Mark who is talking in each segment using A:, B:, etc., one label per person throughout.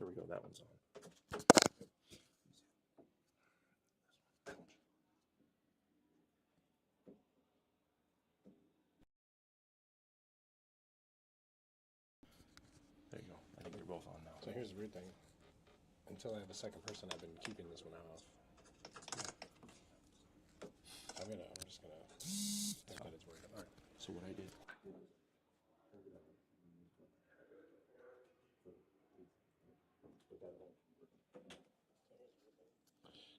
A: There we go. That one's on. There you go. I think you're both on now.
B: So here's the weird thing. Until I have a second person, I've been keeping this one off. I'm just gonna think that it's working. All right.
A: So what I did.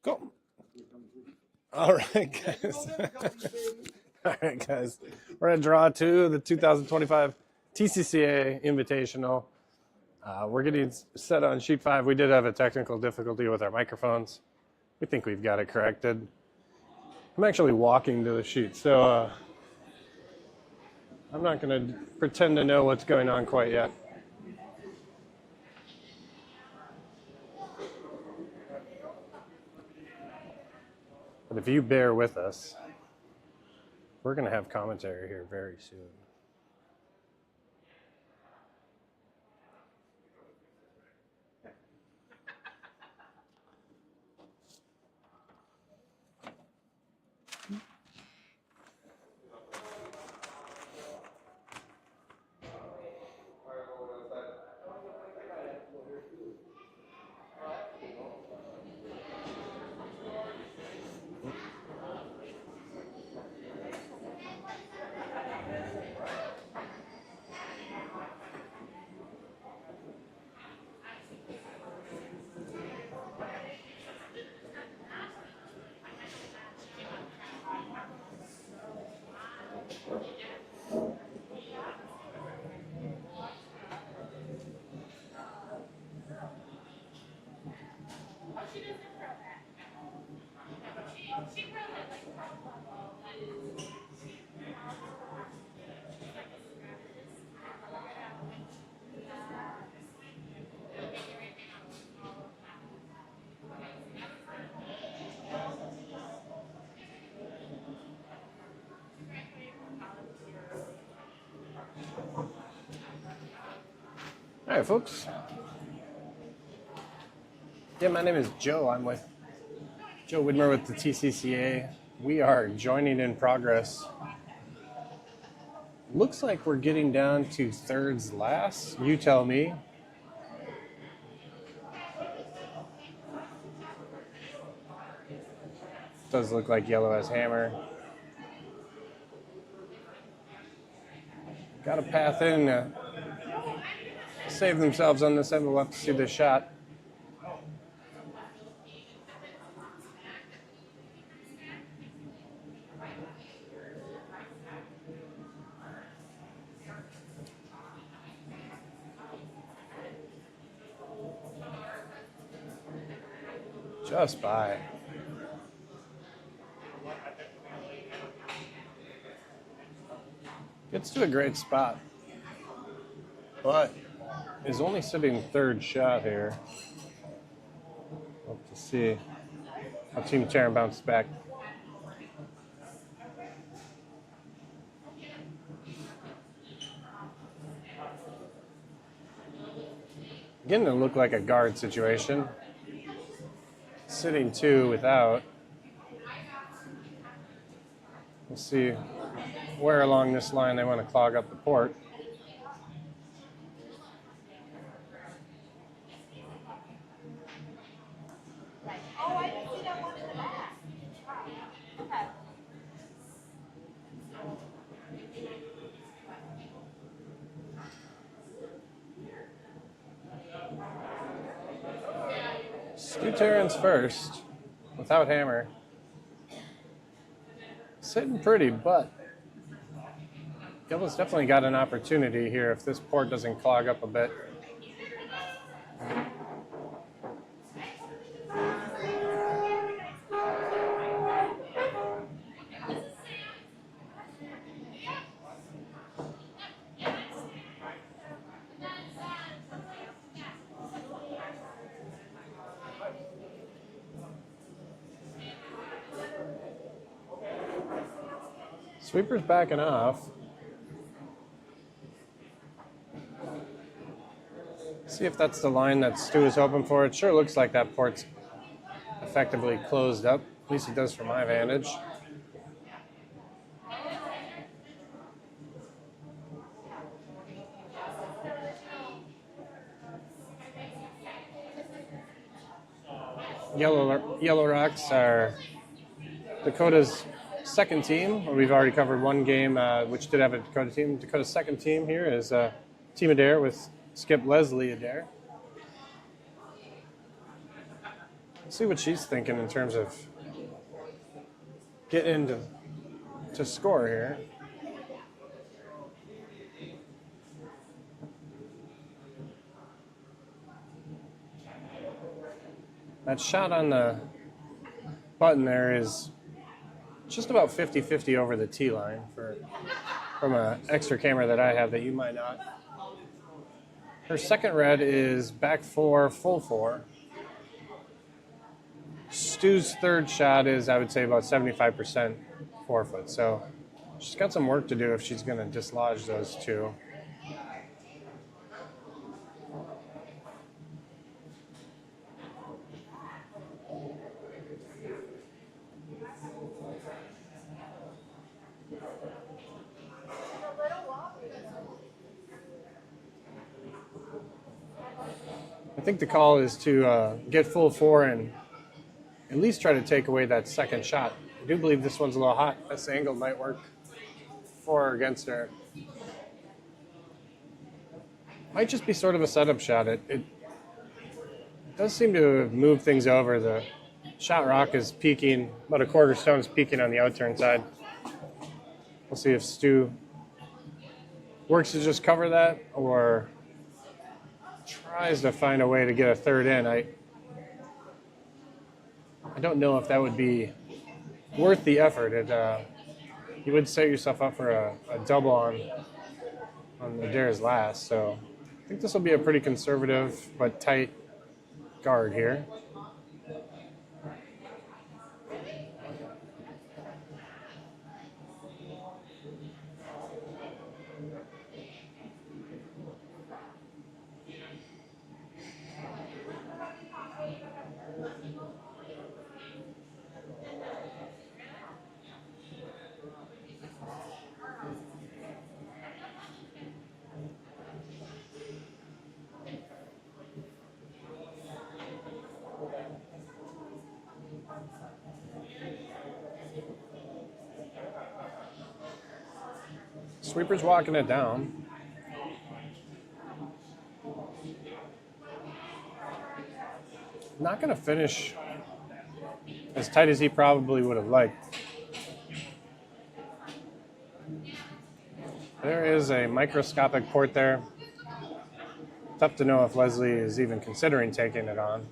B: Go. All right, guys. All right, guys. We're going to draw to the 2025 TCCA Invitational. We're getting set on sheet 5. We did have a technical difficulty with our microphones. We think we've got it corrected. I'm actually walking to the sheet, so I'm not going to pretend to know what's going on quite yet. But if you bear with us, we're going to have commentary here very soon. All right, folks. Yeah, my name is Joe. I'm with Joe Widmer with the TCCA. We are joining in progress. Looks like we're getting down to thirds last. You tell me. Does look like yellow has hammer. Got a path in to save themselves on this end. We'll have to see the shot. Just by. Gets to a great spot, but is only sitting third shot here. We'll have to see how Team Taran bounces back. Beginning to look like a guard situation. Sitting 2 without. We'll see where along this line they want to clog up the port. Taran's first, without hammer. Sitting pretty, but Yellow's definitely got an opportunity here if this port doesn't clog up a bit. Sweeper's backing off. See if that's the line that Stu is hoping for. It sure looks like that port's effectively closed up. At least it does from my vantage. Yellow Rocks are Dakota's second team. We've already covered one game, which did have a Dakota team. Dakota's second team here is Team Adair with Skip Leslie Adair. Let's see what she's thinking in terms of getting to score here. That shot on the button there is just about 50-50 over the tee line from an extra camera that I have that you might not. Her second red is back 4, full 4. Stu's third shot is, I would say, about 75% 4-foot. So she's got some work to do if she's going to dislodge those two. I think the call is to get full 4 and at least try to take away that second shot. I do believe this one's a little hot. This angle might work for or against her. Might just be sort of a setup shot. It does seem to move things over. The shot rock is peaking, about a quarter stone is peaking on the outturn side. We'll see if Stu works to just cover that or tries to find a way to get a third in. I don't know if that would be worth the effort. You would set yourself up for a double on Adair's last. So I think this will be a pretty conservative but tight guard here. Sweeper's walking it down. Not going to finish as tight as he probably would have liked. There is a microscopic port there. Tough to know if Leslie is even considering taking it on.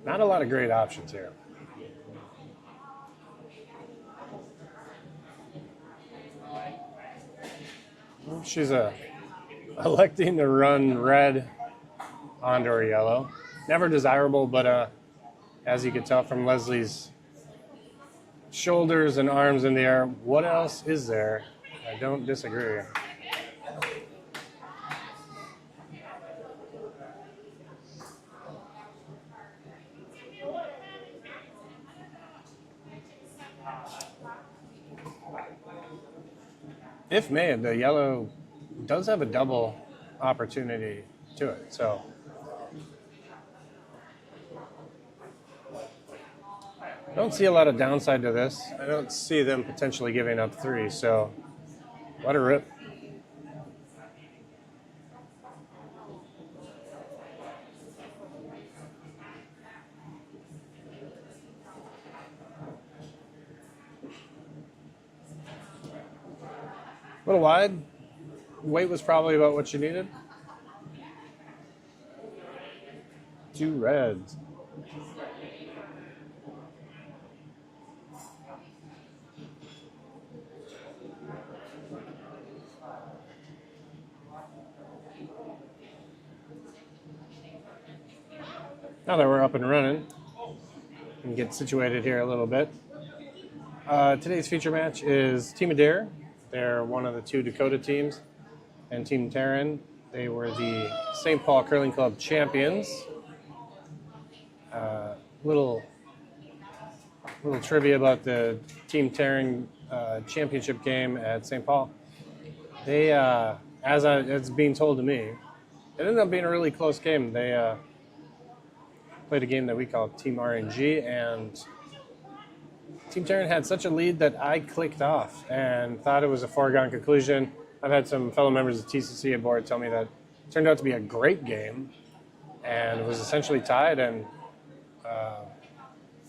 B: Not a lot of great options here. She's electing to run red onto her yellow. Never desirable, but as you can tell from Leslie's shoulders and arms in the air, what else is there? I don't disagree. If made, the yellow does have a double opportunity to it. So I don't see a lot of downside to this. I don't see them potentially giving up 3. So let her rip. A little wide. Weight was probably about what you needed. 2 reds. Now that we're up and running and get situated here a little bit, today's feature match is Team Adair. They're one of the two Dakota teams, and Team Taran. They were the St. Paul Curling Club champions. Little trivia about the Team Taran championship game at St. Paul. They, as it's being told to me, it ended up being a really close game. They played a game that we call Team RNG, and Team Taran had such a lead that I clicked off and thought it was a foregone conclusion. I've had some fellow members of the TCCA board tell me that it turned out to be a great game, and it was essentially tied. And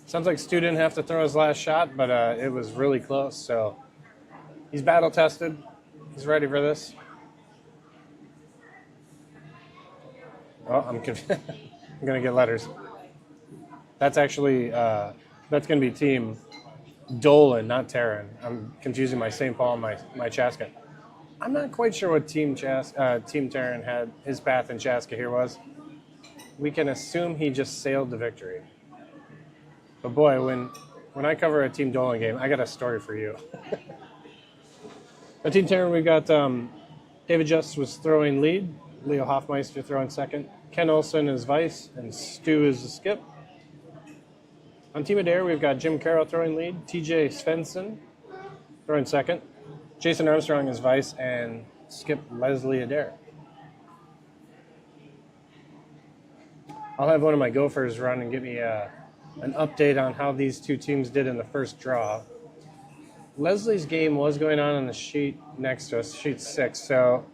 B: sounds like Stu didn't have to throw his last shot, but it was really close. So he's battle tested. He's ready for this. Oh, I'm confused. I'm gonna get letters. That's actually that's gonna be Team Dolan, not Taran. I'm confusing my St. Paul and my Chaska. I'm not quite sure what Team Taran had his path in Chaska here was. We can assume he just sailed to victory. But boy, when I cover a Team Dolan game, I got a story for you. At Team Taran, we got David Just was throwing lead, Leo Hoffmeister throwing second, Ken Olson is vice, and Stu is the skip. On Team Adair, we've got Jim Carroll throwing lead, TJ Svensson throwing second, Jason Armstrong is vice, and skip Leslie Adair. I'll have one of my Gophers run and give me an update on how these two teams did in the first draw. Leslie's game was going on the sheet next to us, sheet 6, so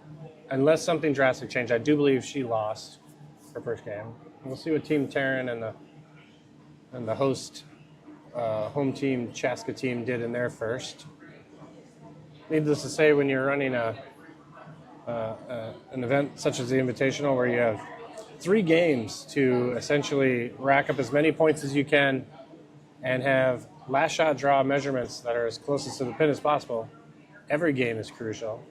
B: unless something drastic changed, I do believe she lost her first game. We'll see what Team Taran and the host home team, Chaska team, did in their first. Needless to say, when you're running an event such as the Invitational, where you have 3 games to essentially rack up as many points as you can and have last shot draw measurements that are as closest to the pin as possible, every game is crucial.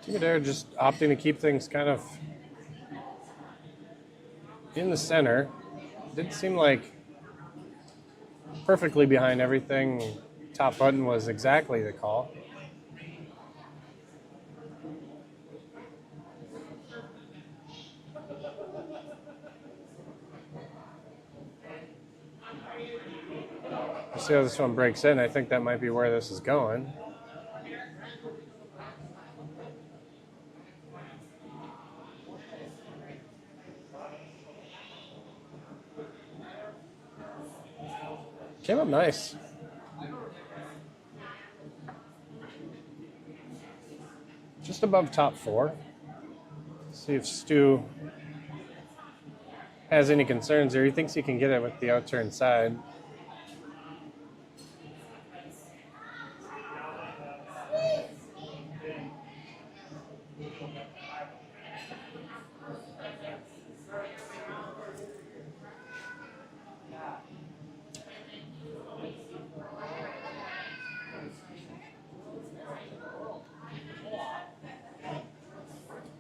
B: Team Adair just opting to keep things kind of in the center. Didn't seem like perfectly behind everything. Top button was exactly the call. We'll see how this one breaks in. I think that might be where this is going. Came up nice. Just above top 4. See if Stu has any concerns there. He thinks he can get it with the outturned side.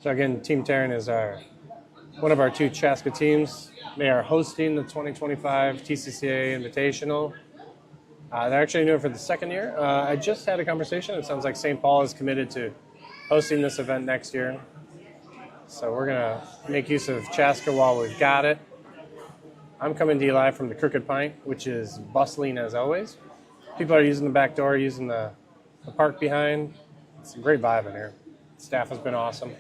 B: So again, Team Taran is one of our 2 Chaska teams. They are hosting the 2025 TCCA Invitational. They're actually doing it for the 2nd year. I just had a conversation. It sounds like St. Paul is committed to hosting this event next year. So we're going to make use of Chaska while we've got it. I'm coming to you live from the Crooked Pint, which is bustling as always. People are using the back door, using the park behind. It's a great vibe in here. Staff has been awesome.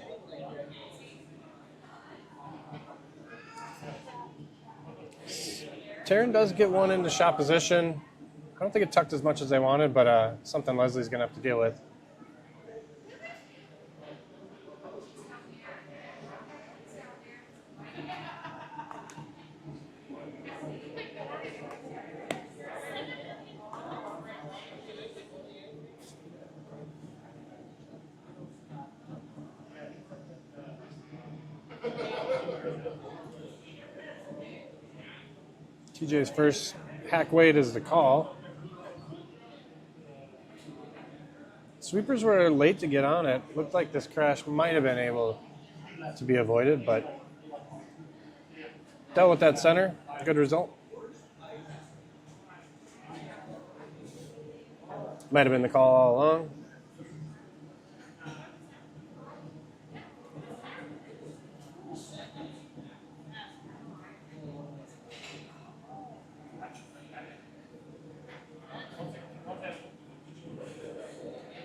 B: Taran does get one into shot position. I don't think it tucked as much as they wanted, but something Leslie's going to have to deal with. TJ's first hack weight is the call. Sweepers were late to get on it. Looked like this crash might have been able to be avoided, but dealt with that center. Good result. Might have been the call all along.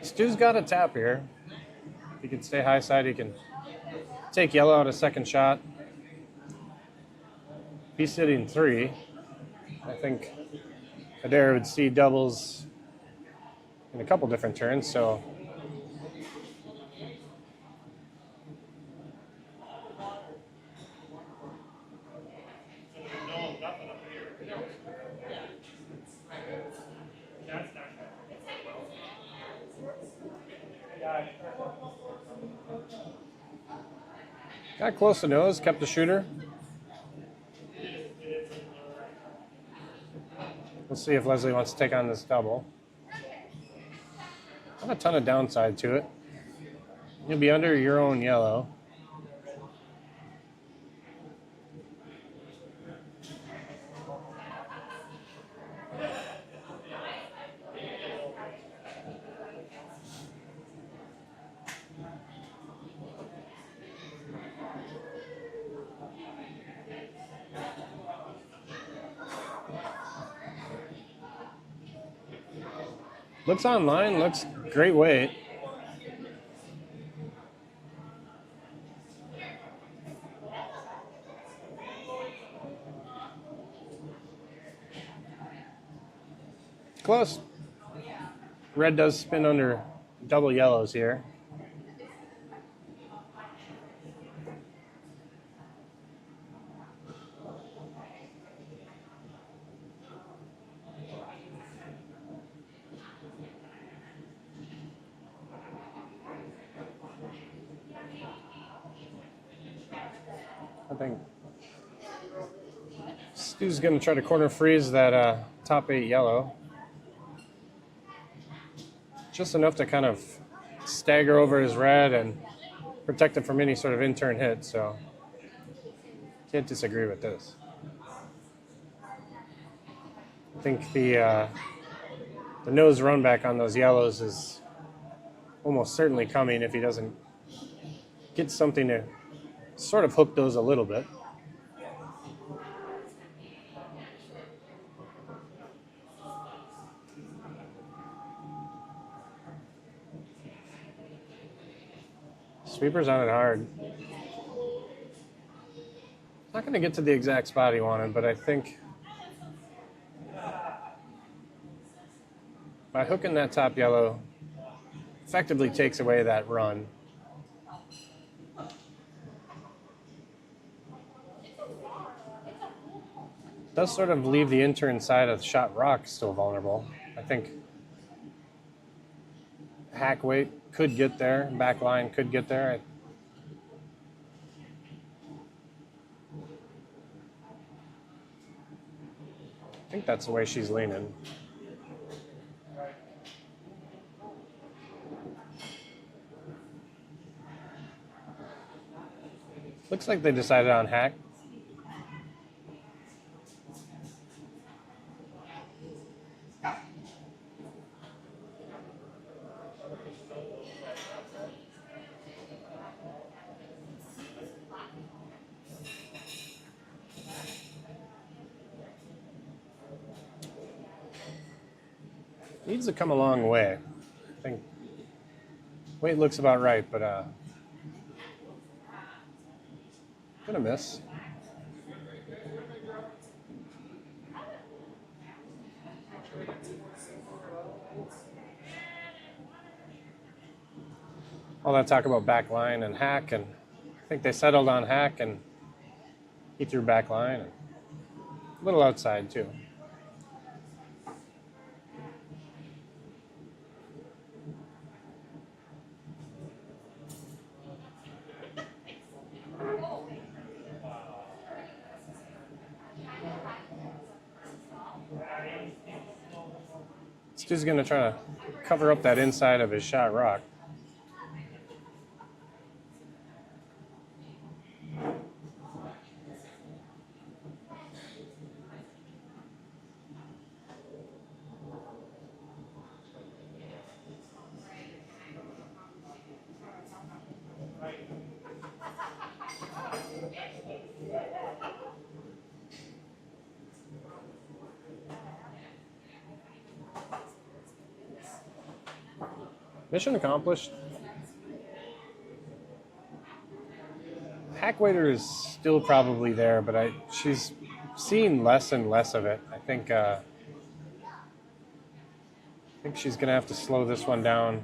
B: Stu's got a tap here. If he can stay high side, he can take yellow out a second shot. He's sitting 3. I think Adair would see doubles in a couple different turns, so got close to nose, kept the shooter. We'll see if Leslie wants to take on this double. Not a ton of downside to it. You'll be under your own yellow. Looks online, looks great weight. Close. Red does spin under double yellows here. I think Stu's going to try to corner freeze that top 8 yellow. Just enough to kind of stagger over his red and protect him from any sort of in-turn hit, so can't disagree with this. I think the nose run back on those yellows is almost certainly coming if he doesn't get something to sort of hook those a little bit. Sweeper's on it hard. Not going to get to the exact spot he wanted, but I think by hooking that top yellow effectively takes away that run. Does sort of leave the in-turn side of the shot rock still vulnerable. I think hack weight could get there, back line could get there. I think that's the way she's leaning. Looks like they decided on hack. Needs to come a long way. I think weight looks about right, but gonna miss. All that talk about back line and hack, and I think they settled on hack, and he threw back line, and a little outside too. She's going to try to cover up that inside of his shot rock. Mission accomplished. Hack waiter is still probably there, but she's seeing less and less of it. I think she's going to have to slow this one down.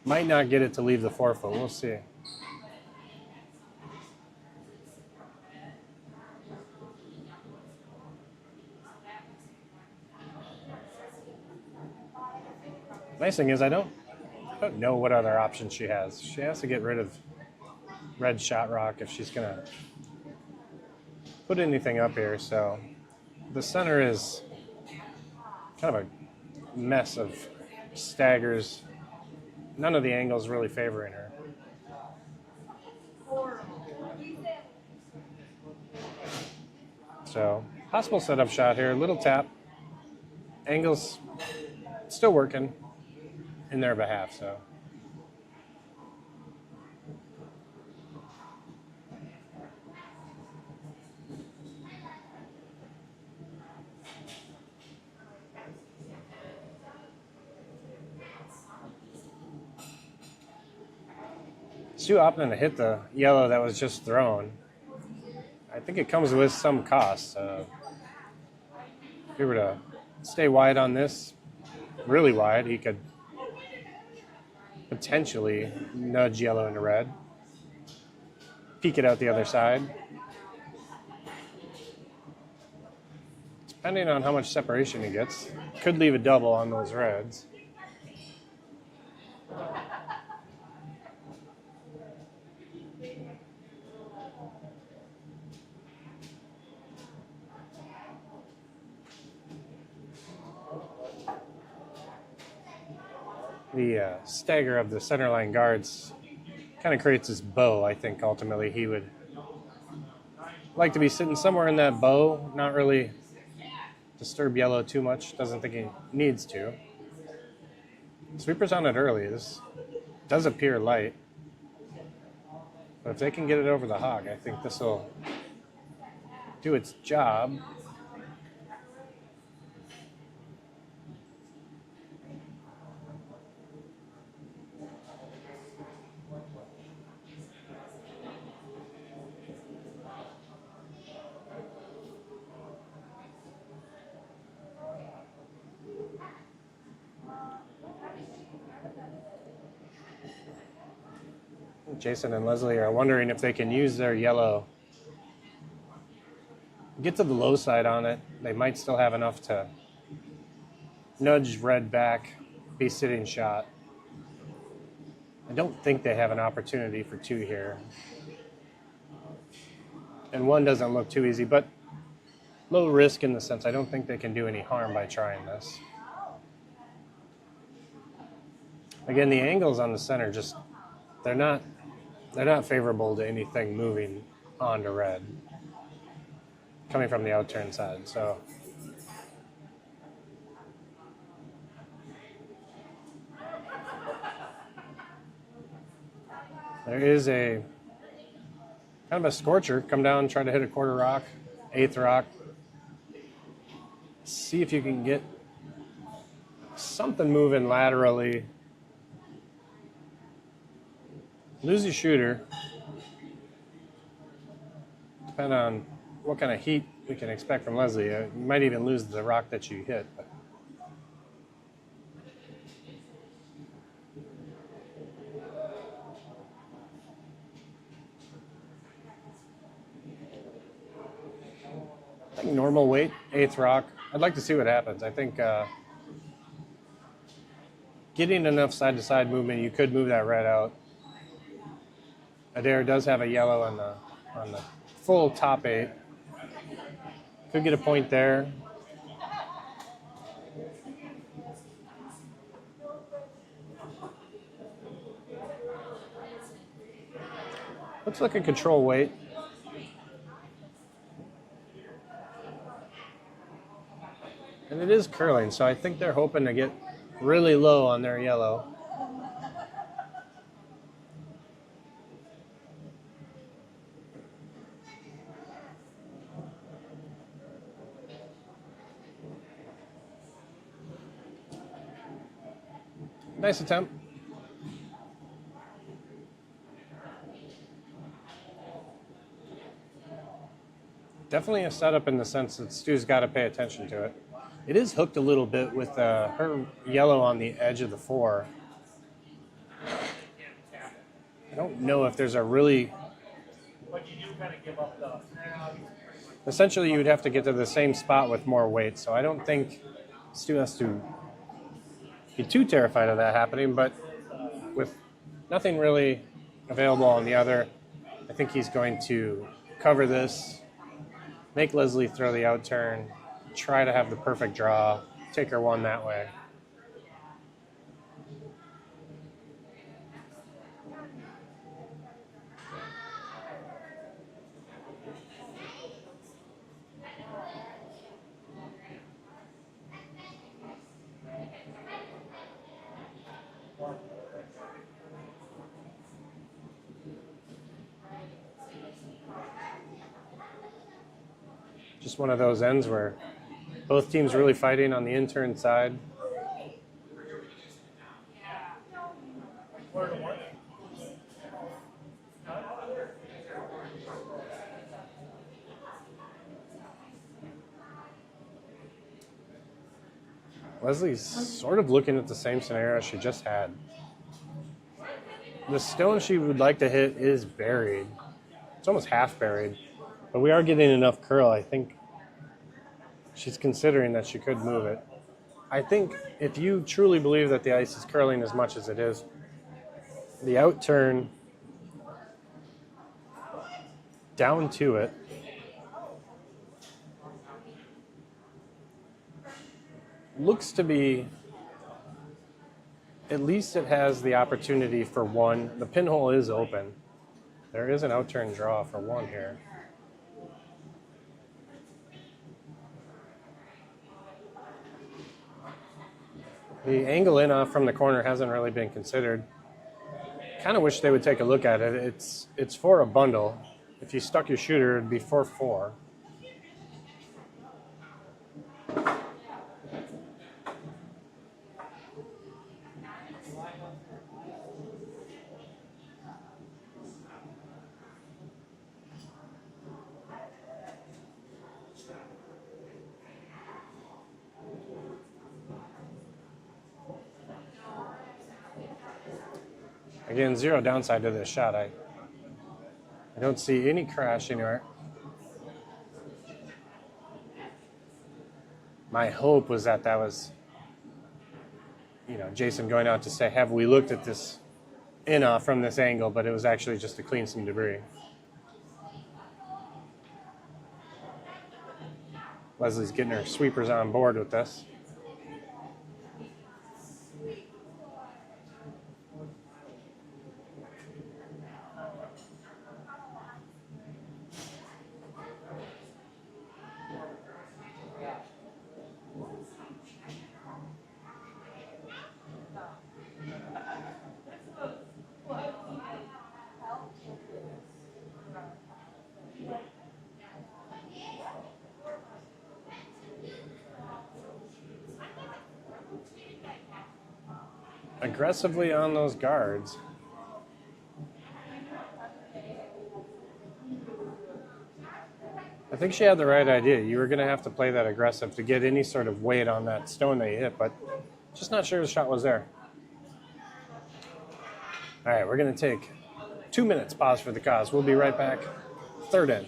B: Might not get it to leave the forefoot. We'll see. Nice thing is I don't know what other options she has. She has to get rid of red shot rock if she's going to put anything up here. So the center is kind of a mess of staggers. None of the angles really favoring her. So possible setup shot here, little tap. Angles still working in their behalf, so. It's too often to hit the yellow that was just thrown. I think it comes with some cost. If we were to stay wide on this, really wide, he could potentially nudge yellow into red, peek it out the other side. Depending on how much separation he gets, could leave a double on those reds. The stagger of the centerline guards kind of creates this bow. I think ultimately he would like to be sitting somewhere in that bow, not really disturb yellow too much. Doesn't think he needs to. Sweepers on it early. This does appear light. But if they can get it over the hog, I think this will do its job. Jason and Leslie are wondering if they can use their yellow. Get to the low side on it. They might still have enough to nudge red back, be sitting shot. I don't think they have an opportunity for two here. And one doesn't look too easy, but low risk in the sense I don't think they can do any harm by trying this. Again, the angles on the center just, they're not favorable to anything moving onto red, coming from the outturn side. So there is a kind of a scorcher. Come down, try to hit a quarter rock, eighth rock. See if you can get something moving laterally. Lose your shooter. Depending on what kind of heat we can expect from Leslie. You might even lose the rock that you hit. But I think normal weight, eighth rock. I'd like to see what happens. I think getting enough side-to-side movement, you could move that red out. Adair does have a yellow on the full top eight. Could get a point there. Looks like a control weight. And it is curling, so I think they're hoping to get really low on their yellow. Nice attempt. Definitely a setup in the sense that Stu's got to pay attention to it. It is hooked a little bit with her yellow on the edge of the 4. I don't know if there's a really... Essentially, you would have to get to the same spot with more weight, so I don't think Stu has to be too terrified of that happening, but with nothing really available on the other, I think he's going to cover this, make Leslie throw the out turn, try to have the perfect draw, take her 1 that way. Just one of those ends where both teams really fighting on the in-turn side. Leslie's sort of looking at the same scenario she just had. The stone she would like to hit is buried. It's almost half buried. But we are getting enough curl. I think she's considering that she could move it. I think if you truly believe that the ice is curling as much as it is, the out turn down to it looks to be, at least it has the opportunity for 1. The pinhole is open. There is an out turn draw for 1 here. The angle in off from the corner hasn't really been considered. Kind of wish they would take a look at it. It's for a bundle. If you stuck your shooter, it'd be 4-4. Again, 0 downside to this shot. I don't see any crash anywhere. My hope was that was, Jason going out to say, have we looked at this in-off from this angle, but it was actually just to clean some debris. Leslie's getting her sweepers on board with this. Aggressively on those guards. I think she had the right idea. You were going to have to play that aggressive to get any sort of weight on that stone that you hit, but just not sure the shot was there. All right, we're going to take 2 minutes pause for the cause. We'll be right back. Third end.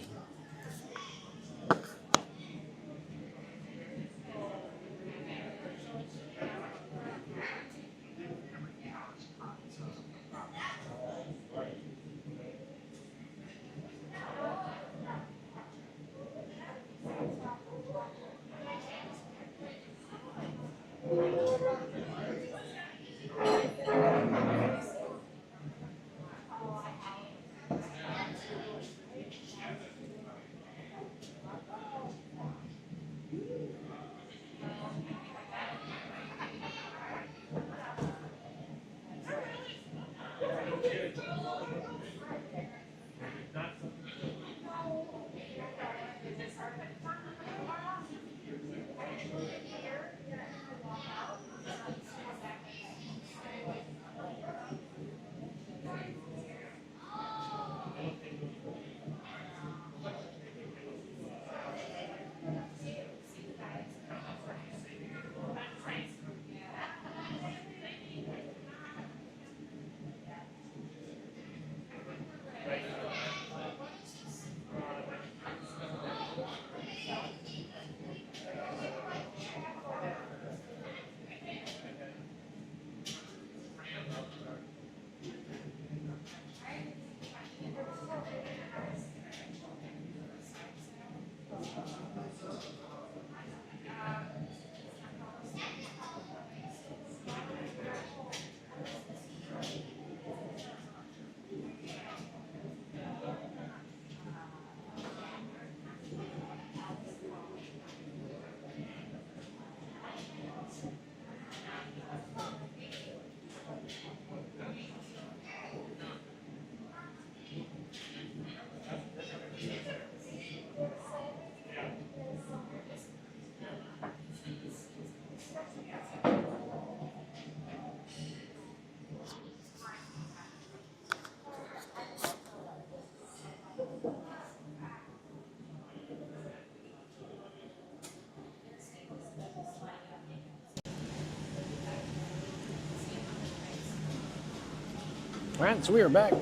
B: All right, so we are back.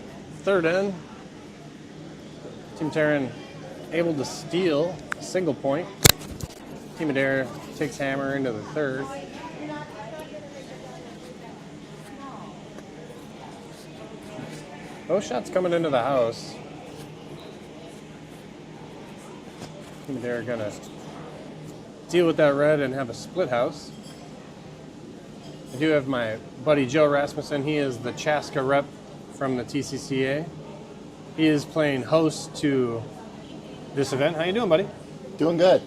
B: Third end. Team Taran able to steal a single point. Team Adair takes hammer into the third. Both shots coming into the house. Team Adair gonna deal with that red and have a split house. I do have my buddy Joe Rasmussen. He is the Chaska rep from the TCCA. He is playing host to this event. How you doing, buddy?
C: Doing good.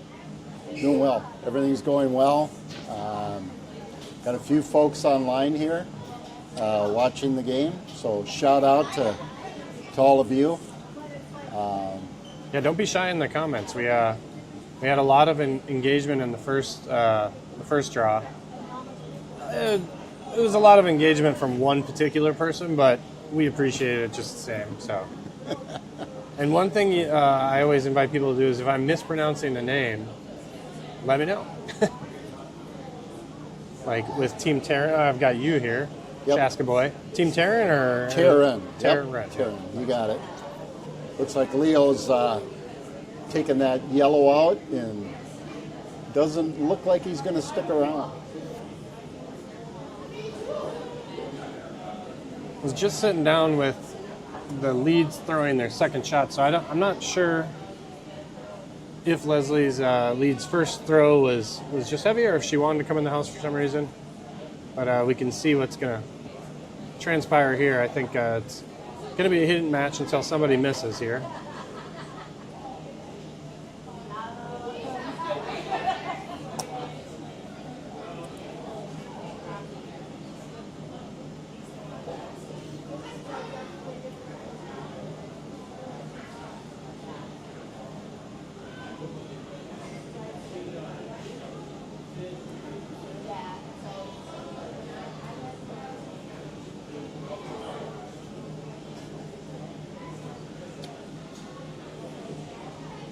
C: Doing well. Everything's going well. Got a few folks online here watching the game. So shout out to all of you.
B: Yeah, don't be shy in the comments. We had a lot of engagement in the first draw. It was a lot of engagement from one particular person, but we appreciate it just the same. So, and one thing I always invite people to do is if I'm mispronouncing a name, let me know. Like with Team Taran, I've got you here,
C: Yep.
B: Chaska boy. Team Taran or
C: Taran.
B: Taran,
C: Yep.
B: right?
C: Taran. You got it. Looks like Leo's taking that yellow out and doesn't look like he's going to stick around.
B: I was just sitting down with the leads throwing their second shot, so I'm not sure if Leslie's lead's first throw was just heavy or if she wanted to come in the house for some reason. But we can see what's going to transpire here. I think it's going to be a hidden match until somebody misses here.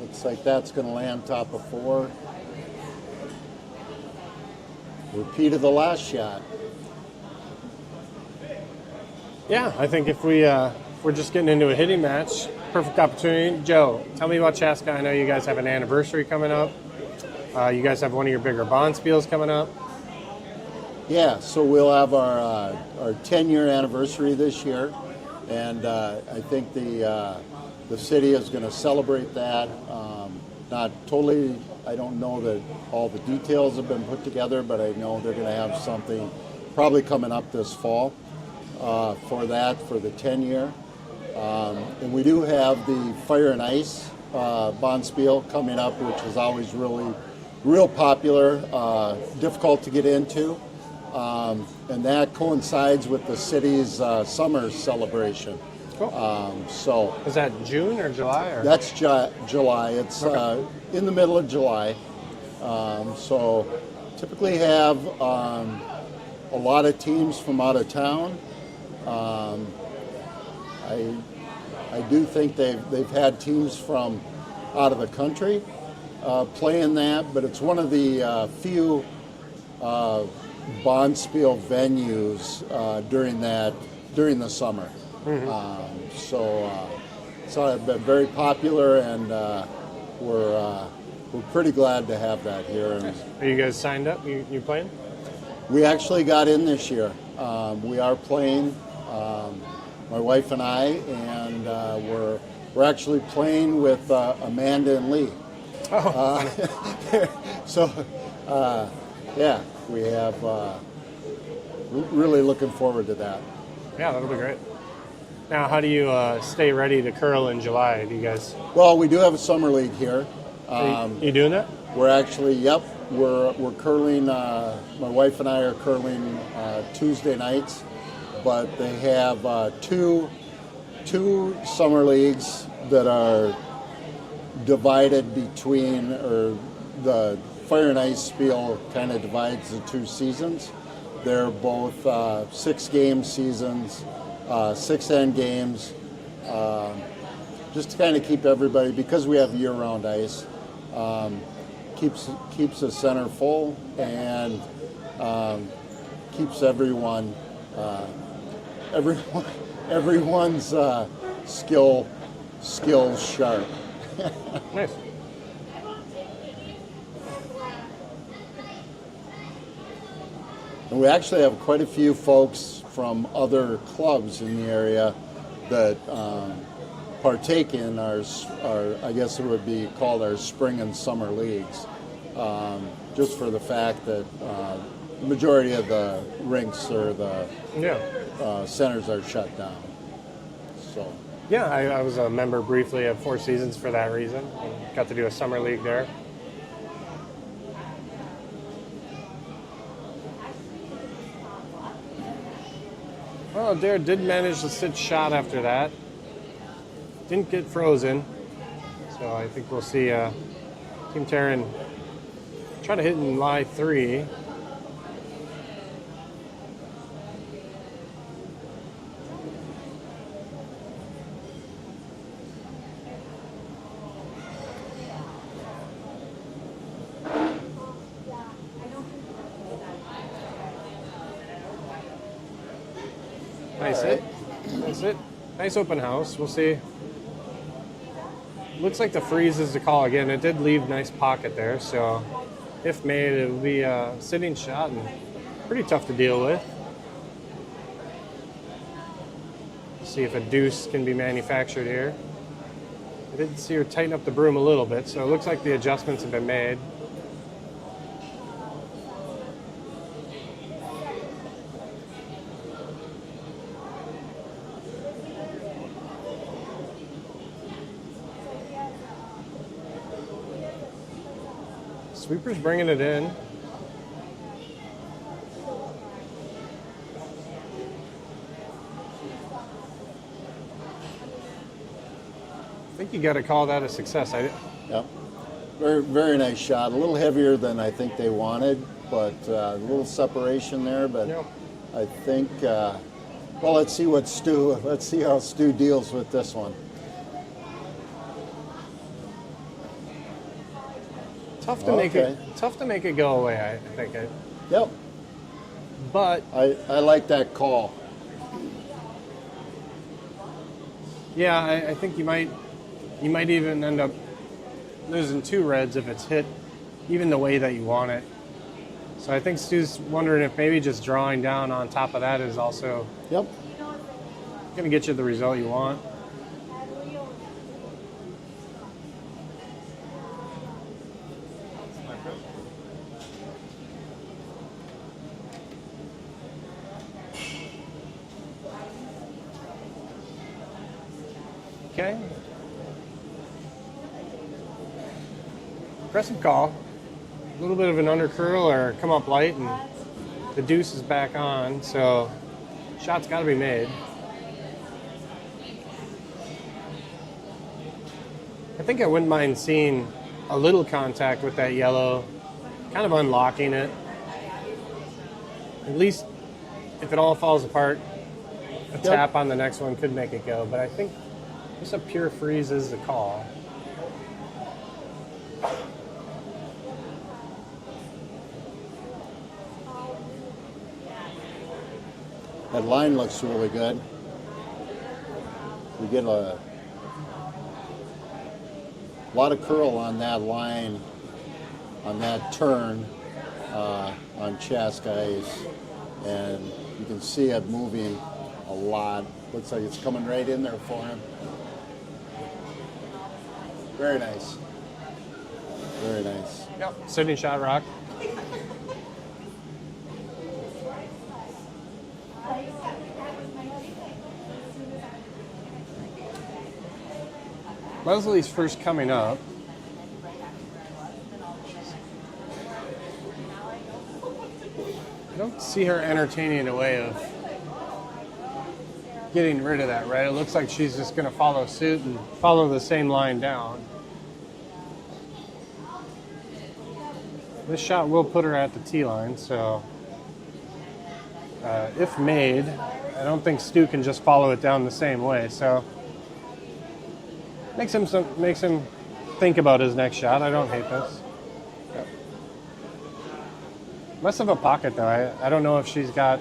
C: Looks like that's going to land top of 4. Repeat of the last shot.
B: Yeah, I think if we're just getting into a hitting match, perfect opportunity. Joe, tell me about Chaska. I know you guys have an anniversary coming up. You guys have one of your bigger bonspiels coming up.
C: Yeah, so we'll have our 10-year anniversary this year, and I think the city is going to celebrate that. Not totally, I don't know that all the details have been put together, but I know they're going to have something probably coming up this fall for the 10-year. And we do have the Fire and Ice bonspiel coming up, which is always real popular, difficult to get into. And that coincides with the city's summer celebration.
B: Cool.
C: So
B: Is that June or July? Or?
C: that's July. It's in the middle of July. So typically have a lot of teams from out of town. I do think they've had teams from out of the country playing that, but it's one of the few bonspiel venues during the summer. Mm-hmm. So it's been very popular, and we're pretty glad to have that here. And
B: are you guys signed up? You playing?
C: we actually got in this year. We are playing, my wife and I, and we're actually playing with Amanda and Lee. So yeah, we have really looking forward to that.
B: Yeah, that'll be great. Now, how do you stay ready to curl in July? Do you guys?
C: Well, we do have a summer league here.
B: You doing that?
C: We're actually, we're curling. My wife and I are curling Tuesday nights, but they have two summer leagues that are divided between, or the Fire and Ice Spiel kind of divides the 2 seasons. They're both 6-game seasons, 6-end games, just to kind of keep everybody, because we have year-round ice, keeps the center full keeps everyone everyone's skills sharp.
B: Nice.
C: And we actually have quite a few folks from other clubs in the area that partake in our, I guess it would be called our spring and summer leagues, just for the fact that the majority of the rinks or the centers are shut down. So.
B: Yeah, I was a member briefly of Four Seasons for that reason. And got to do a summer league there. Well, Adair did manage to sit shot after that. Didn't get frozen. So I think we'll see Team Taran try to hit in lie 3. Nice hit. Nice hit. Nice open house. We'll see. Looks like the freeze is the call again. It did leave nice pocket there, so if made, it would be a sitting shot and pretty tough to deal with. See if a deuce can be manufactured here. I did see her tighten up the broom a little bit, so it looks like the adjustments have been made. Sweeper's bringing it in. I think you got to call that a success.
C: Yep. Very, very nice shot. A little heavier than I think they wanted, but a little separation there. But
B: Yep.
C: I think, well, let's see how Stu deals with this one.
B: Tough to make it go away, I think.
C: Yep.
B: But
C: I like that call.
B: yeah, I think you might even end up losing 2 reds if it's hit even the way that you want it. So I think Stu's wondering if maybe just drawing down on top of that is also
C: Yep.
B: going to get you the result you want. Okay. Aggressive call. A little bit of an undercurl or come up light, and the deuce is back on, so shot's got to be made. I think I wouldn't mind seeing a little contact with that yellow, kind of unlocking it. At least if it all falls apart, a tap on the next one could make it go, but I think just a pure freeze is the call.
C: That line looks really good. We get a lot of curl on that line, on that turn on Chaska, and you can see it moving a lot. Looks like it's coming right in there for him. Very nice. Very nice.
B: Yep. Sitting shot rock. Leslie's first coming up. I don't see her entertaining a way of getting rid of that, right? It looks like she's just going to follow suit and follow the same line down. This shot will put her at the tee line, so if made, I don't think Stu can just follow it down the same way. So makes him think about his next shot. I don't hate this. Yep. Less of a pocket though. I don't know if she's got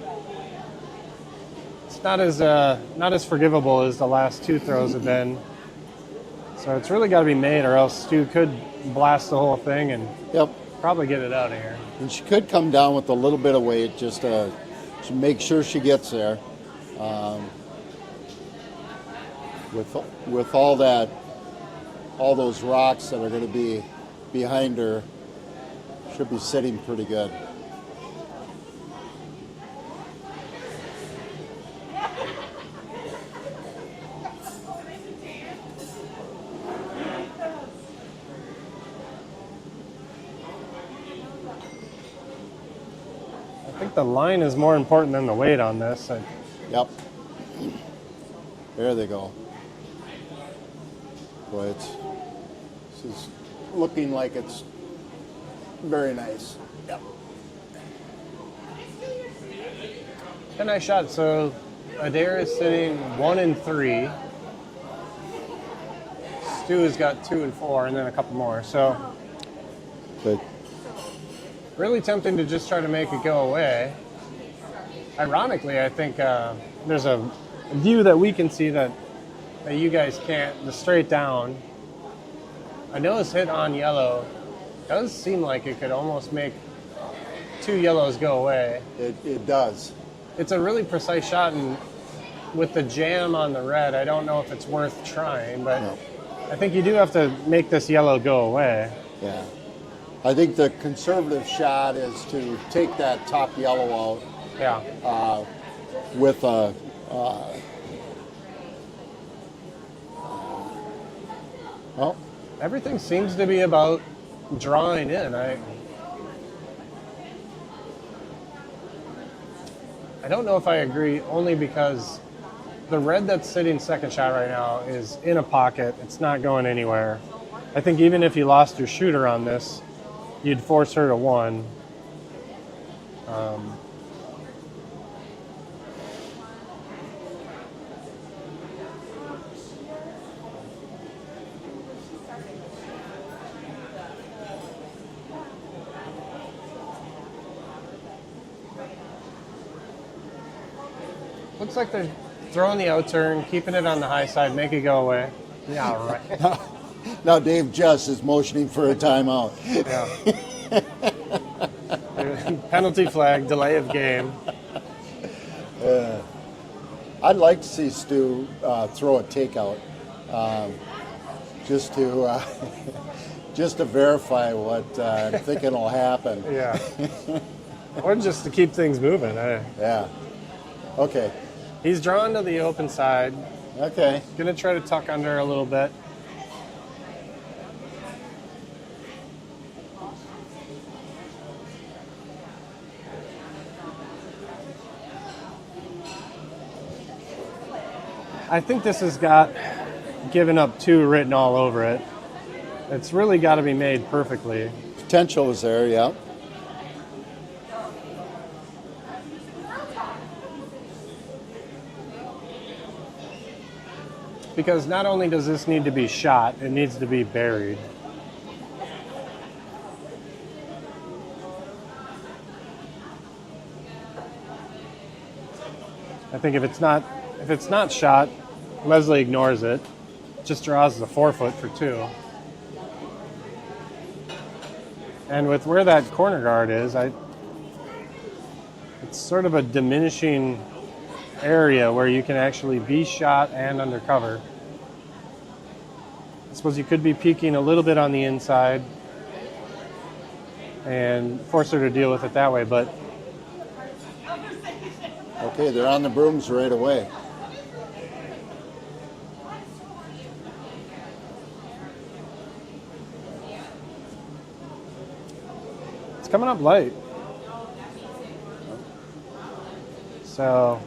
B: It's not as forgivable as the last two throws have been. So it's really got to be made, or else Stu could blast the whole thing and
C: Yep.
B: probably get it out of here.
C: And she could come down with a little bit of weight just to make sure she gets there. With all those rocks that are going to be behind her, should be sitting pretty good.
B: I think the line is more important than the weight on this.
C: Yep. There they go. Boy, this is looking like it's very nice. Yep.
B: A nice shot. So Adair is sitting 1 and 3. Stu has got 2 and 4, and then a couple more. So
C: But
B: really tempting to just try to make it go away. Ironically, I think there's a view that we can see that you guys can't. The straight down. I know it's hit on yellow. Does seem like it could almost make 2 yellows go away.
C: it does.
B: It's a really precise shot, and with the jam on the red, I don't know if it's worth trying, but
C: No.
B: I think you do have to make this yellow go away.
C: Yeah. I think the conservative shot is to take that top yellow out
B: Yeah.
C: with a well,
B: Everything seems to be about drawing in. I don't know if I agree, only because the red that's sitting second shot right now is in a pocket. It's not going anywhere. I think even if you lost your shooter on this, you'd force her to 1. Looks like they're throwing the out-turn, keeping it on the high side, make it go away. Yeah, right.
C: now Dave Jess is motioning for a timeout.
B: Yeah. Penalty flag, delay of game.
C: I'd like to see Stu throw a takeout, just to just to verify what I'm thinking will happen.
B: Yeah. Or just to keep things moving.
C: Yeah. Okay.
B: He's drawn to the open side.
C: Okay.
B: Gonna try to tuck under a little bit. I think this has got given up 2 written all over it. It's really got to be made perfectly.
C: Potential is there, yeah.
B: Because not only does this need to be shot, it needs to be buried. I think if it's not shot, Leslie ignores it. Just draws the 4-foot for 2. And with where that corner guard is, it's sort of a diminishing area where you can actually be shot and under cover. I suppose you could be peeking a little bit on the inside and force her to deal with it that way, but
C: Okay, they're on the brooms right away.
B: it's coming up light. So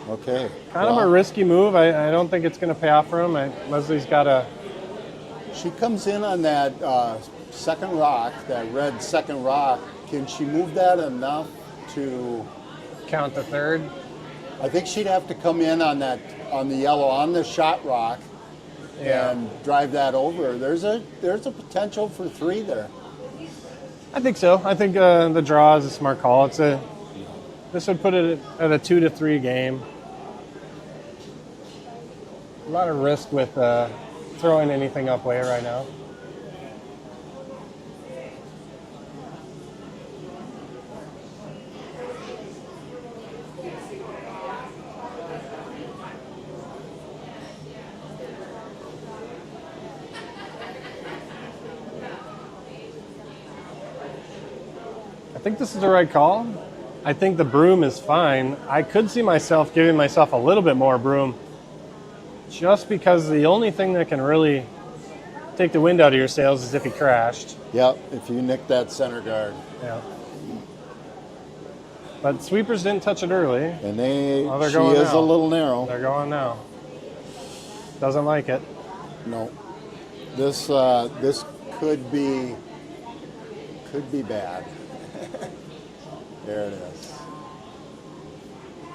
C: Okay.
B: kind of a risky move. I don't think it's going to pay off for him. Leslie's got a...
C: She comes in on that second rock, that red second rock. Can she move that enough to...
B: count the third.
C: I think she'd have to come in on the yellow, on the shot rock,
B: Yeah.
C: and drive that over. There's a potential for 3 there.
B: I think so. I think the draw is a smart call. This would put it at a 2-3 game. A lot of risk with throwing anything up way right now. I think this is the right call. I think the broom is fine. I could see myself giving myself a little bit more broom just because the only thing that can really take the wind out of your sails is if he crashed.
C: Yep, if you nick that center guard.
B: Yeah. But sweepers didn't touch it early.
C: And
B: they're
C: she
B: going
C: is
B: now.
C: a little narrow.
B: They're going now. Doesn't like it.
C: No. This could be bad. There it is.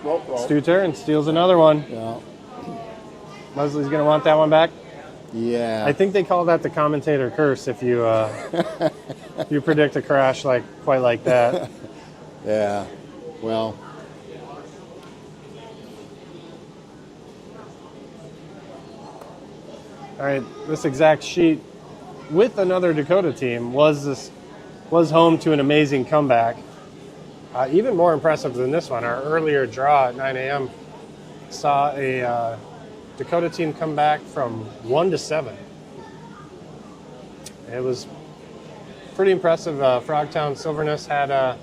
C: Rope.
B: Stu Taran steals another one.
C: Yeah.
B: Leslie's going to want that one back.
C: Yeah.
B: I think they call that the commentator curse if you you predict a crash quite like that.
C: Yeah. Well.
B: All right, this exact sheet with another Dakota team was home to an amazing comeback. Even more impressive than this one, our earlier draw at 9 a.m. saw a Dakota team come back from 1-7. It was pretty impressive. Frogtown Silverness had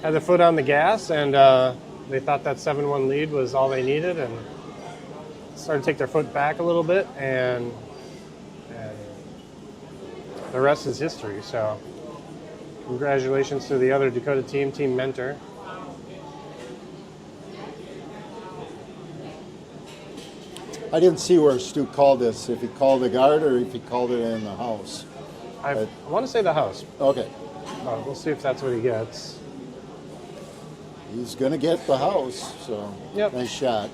B: the foot on the gas, and they thought that 7-1 lead was all they needed, and started to take their foot back a little bit, and the rest is history. So congratulations to the other Dakota team, Team Mentor.
C: I didn't see where Stu called this, if he called the guard or if he called it in the house.
B: I want to say the house.
C: Okay.
B: We'll see if that's what he gets.
C: He's going to get the house, so
B: Yep.
C: Nice shot.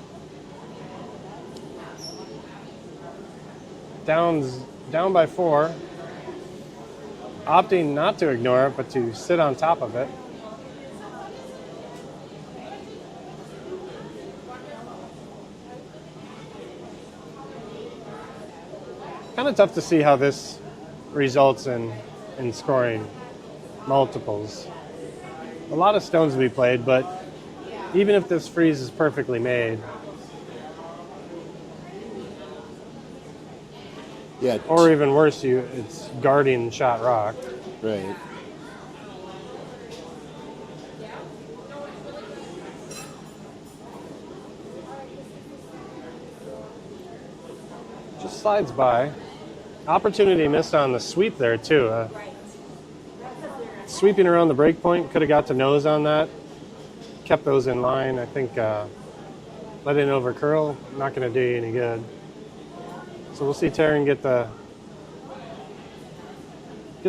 B: Down by 4. Opting not to ignore it, but to sit on top of it. Kind of tough to see how this results in scoring multiples. A lot of stones to be played, but even if this freeze is perfectly made,
C: Yeah.
B: or even worse, it's guarding shot rock.
C: Right.
B: Just slides by. Opportunity missed on the sweep there too. Sweeping around the break point, could have got to nose on that. Kept those in line. I think letting it over curl, not going to do you any good. So we'll see Taran get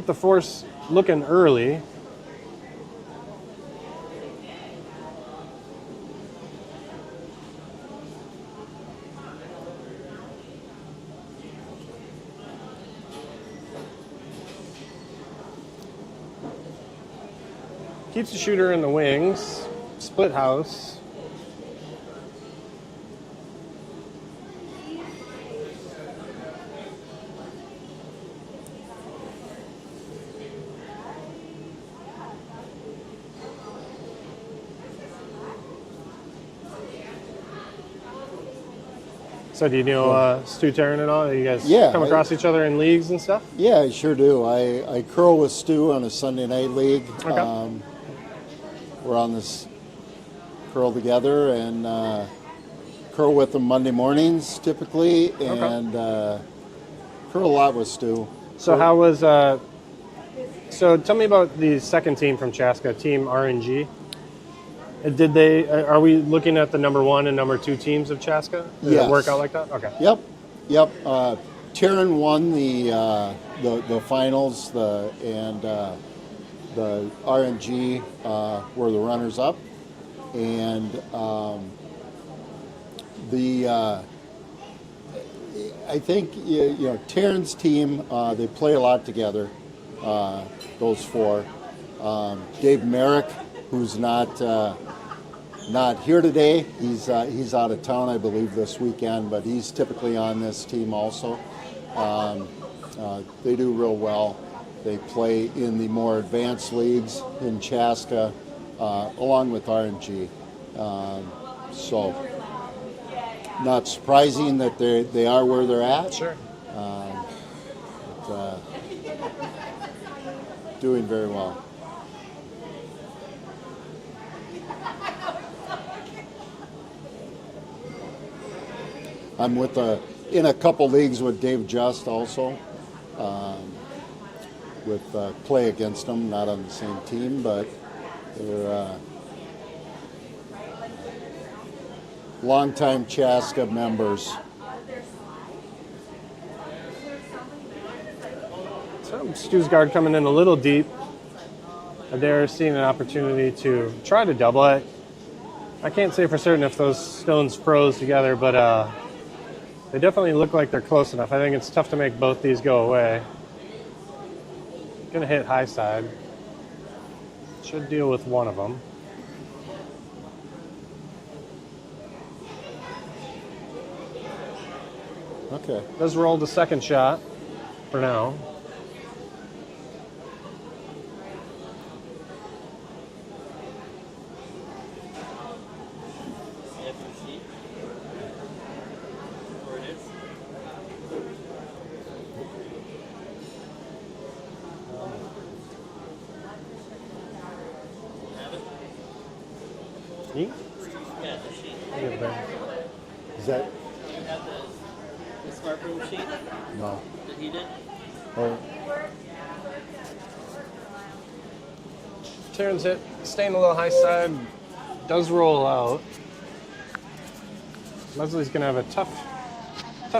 B: the force looking early. Keeps the shooter in the wings. Split house. So do you know Stu Taran at all? You guys come across each other in leagues and stuff?
C: Yeah, I sure do. I curl with Stu on a Sunday night league.
B: Okay.
C: We're on this curl together and curl with them Monday mornings typically, and curl a lot with Stu.
B: So how was? So tell me about the second team from Chaska, Team RNG. Did they? Are we looking at the number 1 and number 2 teams of Chaska? Did it work out like that? Okay.
C: Yep. Taran won the finals, and the RNG were the runners up, and I think Taran's team, they play a lot together. Those 4. Dave Merrick, who's not not here today. He's out of town, I believe, this weekend, but he's typically on this team also. They do real well. They play in the more advanced leagues in Chaska, along with RNG. So, not surprising that they are where they're at.
B: Sure.
C: But, doing very well. I'm in a couple leagues with Dave Just also. With play against them, not on the same team, but they're longtime Chaska members.
B: So Stu's guard coming in a little deep. Adair seeing an opportunity to try to double it. I can't say for certain if those stones froze together, but they definitely look like they're close enough. I think it's tough to make both these go away. Gonna hit high side. Should deal with one of them.
C: Okay.
B: Does roll the second shot for now. Neat.
D: Yeah, the sheet.
C: Is that?
D: Do you have the smart room sheet
C: No.
D: that he did?
C: Oh,
B: Taran's hit, staying a little high side, does roll out. Leslie's gonna have a tough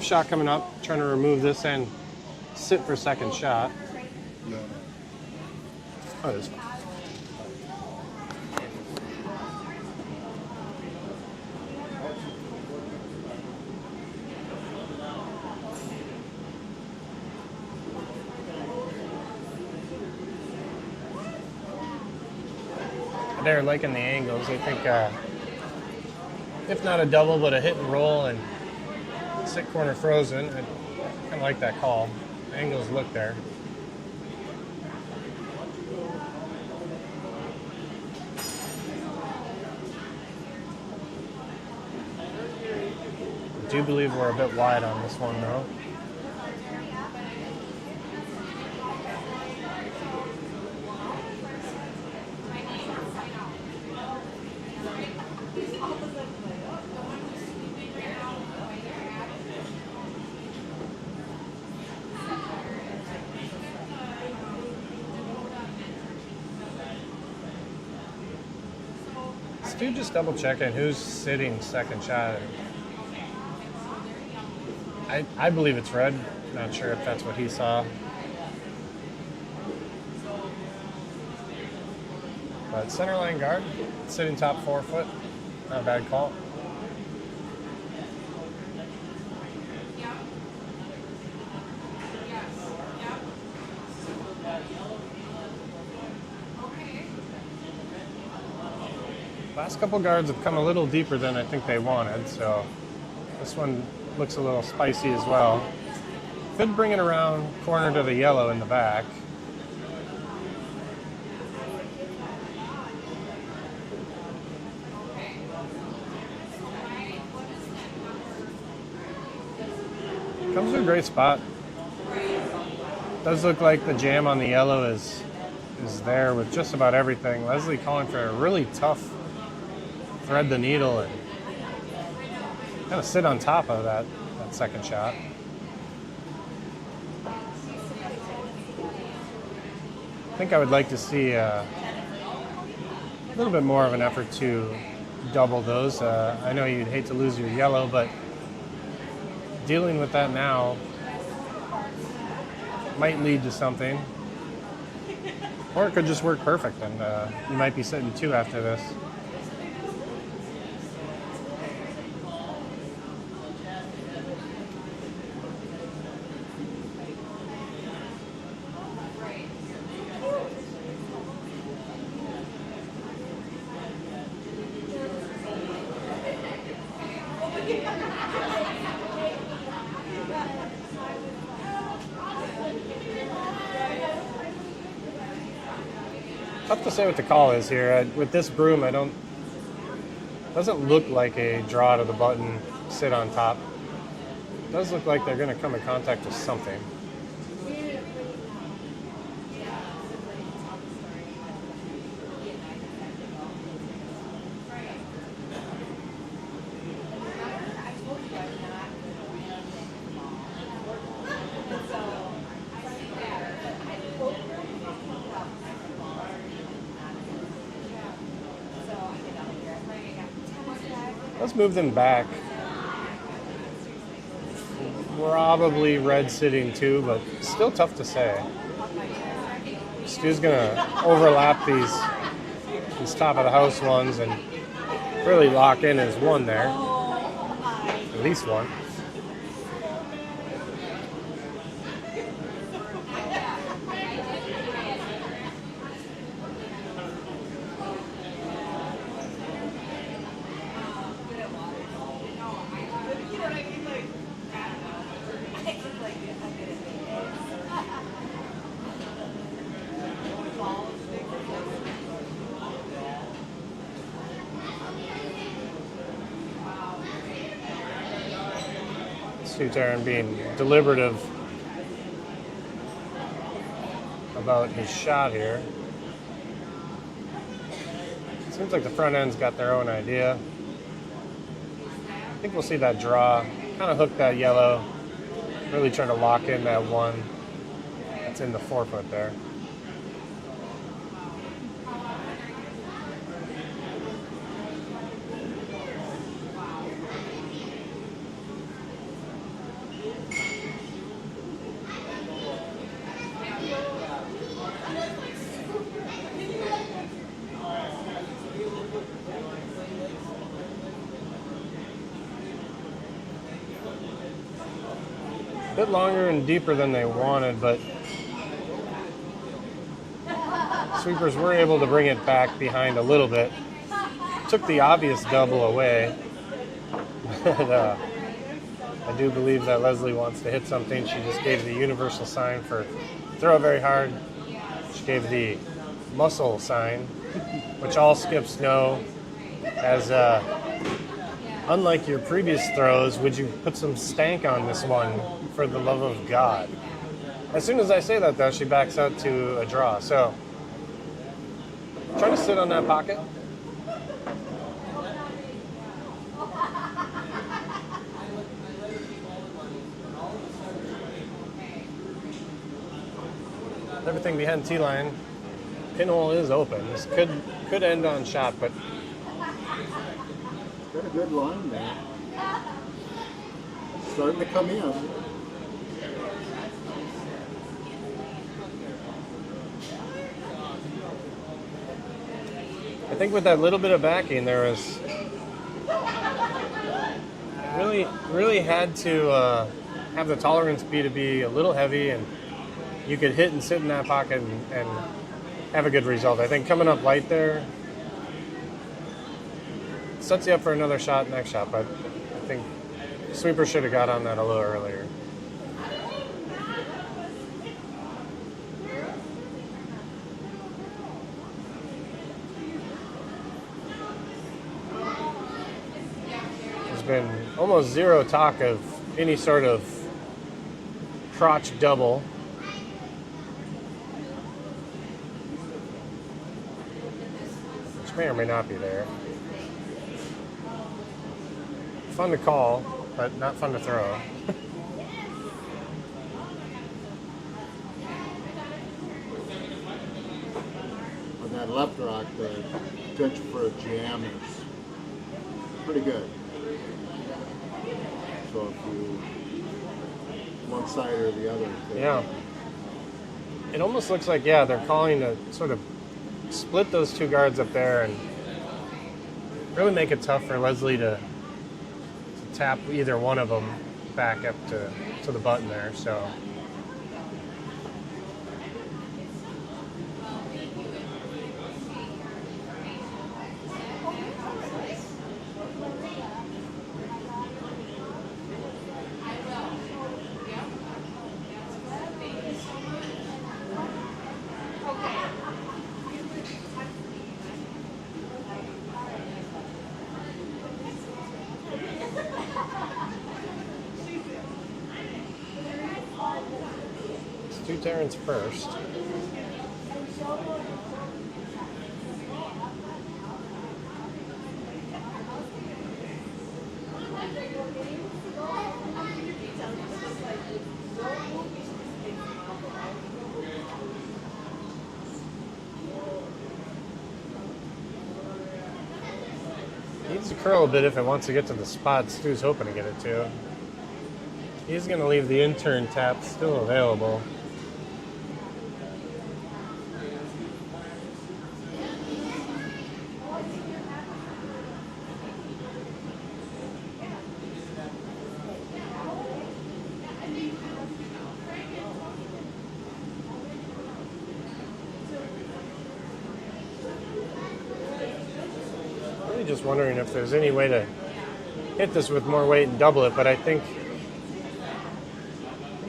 B: shot coming up, trying to remove this and sit for second shot.
C: no.
B: Oh, it is. They're liking the angles. They think, if not a double, but a hit and roll and sit corner frozen. I kind of like that call. The angles look there. I do believe we're a bit wide on this one, though. Stu just double checking who's sitting second shot. I believe it's red. Not sure if that's what he saw. But center line guard, sitting top 4 foot. Not a bad call. Last couple guards have come a little deeper than I think they wanted, so this one looks a little spicy as well. Could bring it around corner to the yellow in the back. Comes to a great spot. Does look like the jam on the yellow is there with just about everything. Leslie calling for a really tough thread the needle and kind of sit on top of that second shot. I think I would like to see a little bit more of an effort to double those. I know you'd hate to lose your yellow, but dealing with that now might lead to something. Or it could just work perfect and you might be sitting 2 after this. Tough to say what the call is here. With this broom, doesn't look like a draw to the button, sit on top. It does look like they're going to come in contact with something. Let's move them back. Probably red sitting too, but still tough to say. Stu's gonna overlap these top of the house ones and really lock in as one there. At least one. Taran being deliberative about his shot here. Seems like the front end's got their own idea. I think we'll see that draw, kind of hook that yellow, really trying to lock in that one that's in the 4-foot there. A bit longer and deeper than they wanted, but sweepers were able to bring it back behind a little bit. Took the obvious double away. But, I do believe that Leslie wants to hit something. She just gave the universal sign for throw very hard. She gave the muscle sign, which all skips know. As unlike your previous throws, would you put some stank on this one for the love of God? As soon as I say that, though, she backs out to a draw. So, try to sit on that pocket. Everything behind the tee line. Pinhole is open. This could end on shot, but
C: got a good line there. Starting to come in.
B: I think with that little bit of backing, there was really had to have the tolerance be a little heavy, and you could hit and sit in that pocket and have a good result. I think coming up light there sets you up for another shot next shot, but I think sweeper should have got on that a little earlier. There's been almost zero talk of any sort of crotch double. Which may or may not be there. Fun to call, but not fun to throw.
C: On that left rock, the potential for a jam is pretty good. So if you one side or the other.
B: Yeah. It almost looks like, yeah, they're calling to sort of split those two guards up there and really make it tough for Leslie to tap either one of them back up to the button there. So 2 Tarans first. Needs to curl a bit if it wants to get to the spot Stu's hoping to get it to. He's going to leave the intern tap still available. Just wondering if there's any way to hit this with more weight and double it, but I think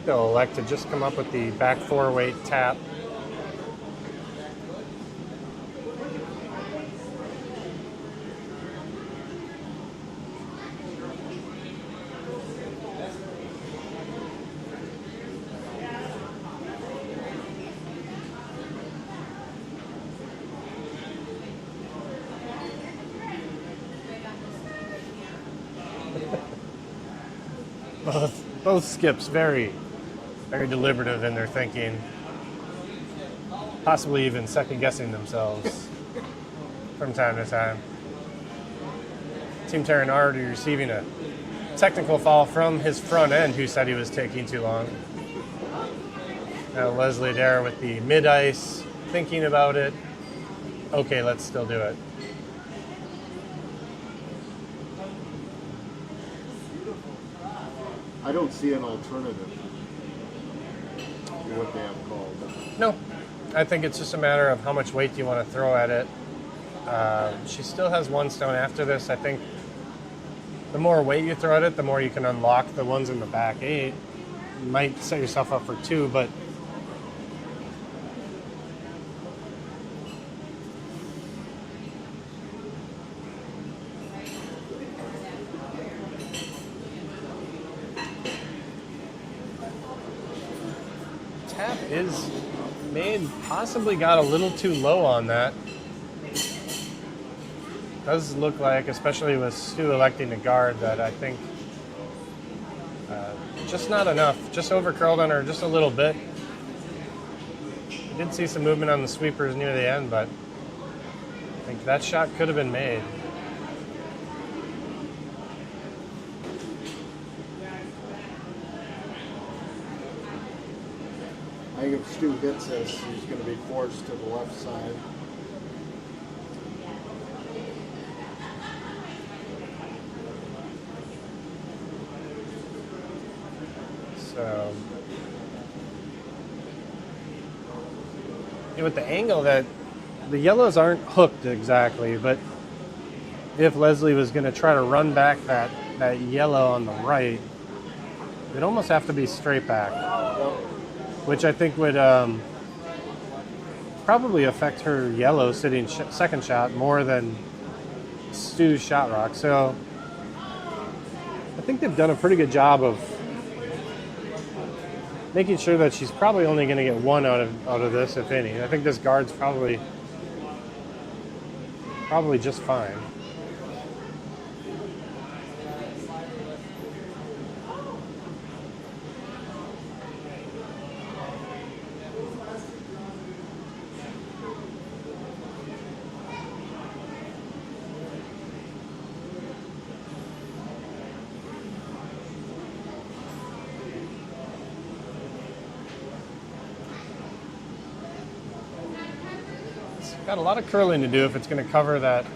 B: they'll elect to just come up with the back 4 weight tap. Both skips very deliberative in their thinking, possibly even second guessing themselves from time to time. Team Taran already receiving a technical foul from his front end, who said he was taking too long. Now Leslie Adair with the mid-ice, thinking about it. Okay, let's still do it.
C: I don't see an alternative to what they have called.
B: No, I think it's just a matter of how much weight do you want to throw at it. She still has 1 stone after this. I think the more weight you throw at it, the more you can unlock the ones in the back 8. You might set yourself up for 2, but tap is made, possibly got a little too low on that. Does look like, especially with Stu electing to guard, that I think just not enough. Just over curled on her just a little bit. I did see some movement on the sweepers near the end, but I think that shot could have been made.
C: I think if Stu hits this, he's going to be forced to the left side.
B: So, with the angle that the yellows aren't hooked exactly, but if Leslie was going to try to run back that yellow on the right, it'd almost have to be straight back, which I think would probably affect her yellow sitting second shot more than Stu's shot rock. So I think they've done a pretty good job of making sure that she's probably only going to get 1 out of this, if any. I think this guard's probably just fine. Got a lot of curling to do if it's going to cover that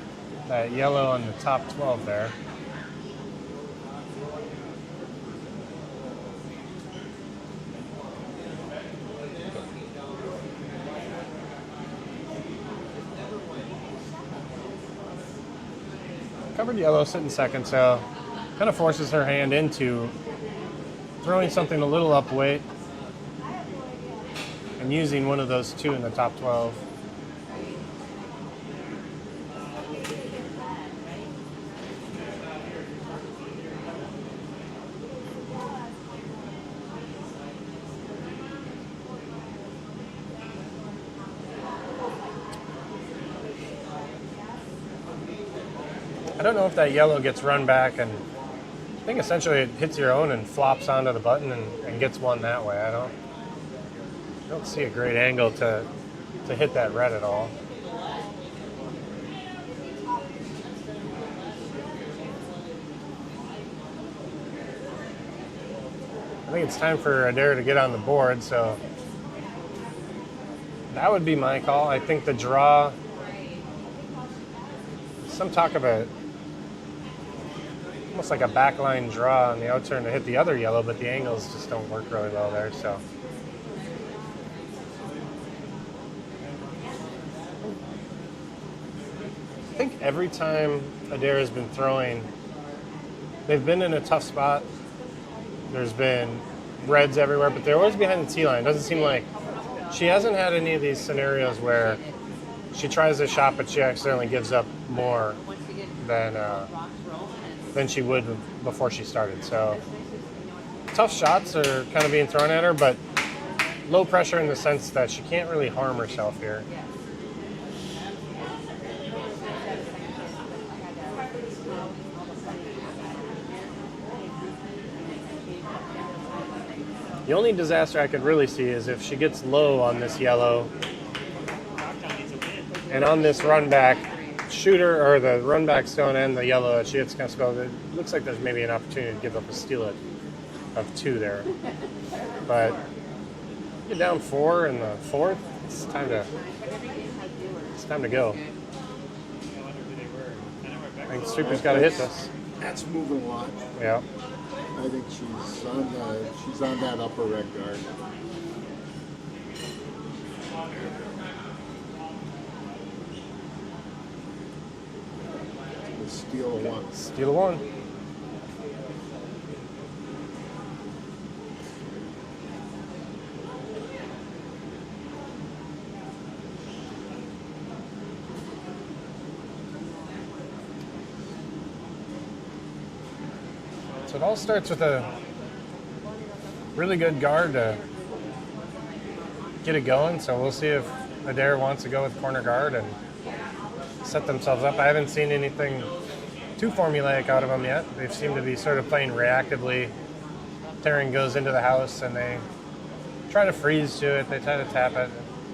B: yellow on the top 12 there. Covered yellow sitting second, so kind of forces her hand into throwing something a little up weight and using one of those 2 in the top 12. I don't know if that yellow gets run back, and I think essentially it hits your own and flops onto the button and gets one that way. I don't see a great angle to hit that red at all. I think it's time for Adair to get on the board, so that would be my call. I think the draw, some talk of almost like a backline draw on the outturn to hit the other yellow, but the angles just don't work really well there, so. I think every time Adair has been throwing, they've been in a tough spot. There's been reds everywhere, but they're always behind the tee line. It doesn't seem like she hasn't had any of these scenarios where she tries a shot, but she accidentally gives up more than she would before she started. So tough shots are kind of being thrown at her, but low pressure in the sense that she can't really harm herself here. The only disaster I could really see is if she gets low on this yellow and on this run back shooter, or the run back stone and the yellow that she hits kind of spelled, it looks like there's maybe an opportunity to give up a steal of 2 there. But get down 4 in the 4th, it's time to go. I think Sweeper's got to hit this.
C: That's moving a lot.
B: Yeah.
C: I think she's on that upper red guard. Steal a 1.
B: Steal a 1. So it all starts with a really good guard to get it going. So we'll see if Adair wants to go with corner guard and set themselves up. I haven't seen anything too formulaic out of them yet. They seem to be sort of playing reactively. Taran goes into the house and they try to freeze to it. They try to tap it.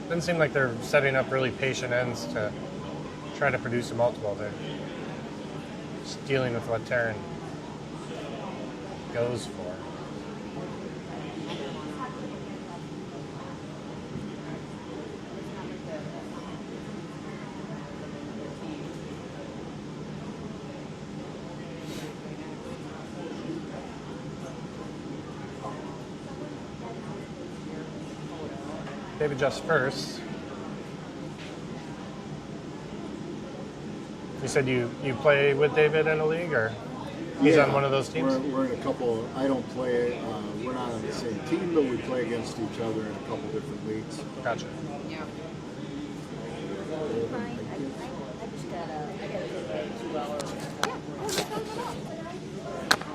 B: Doesn't seem like they're setting up really patient ends to try to produce a multiple. They're just dealing with what Taran goes for. David just first. You said you play with David in a league, or he's on one of those teams?
C: We're in a couple. I don't play. We're not on the same team, but we play against each other in a couple different leagues.
B: Gotcha.
E: Yeah.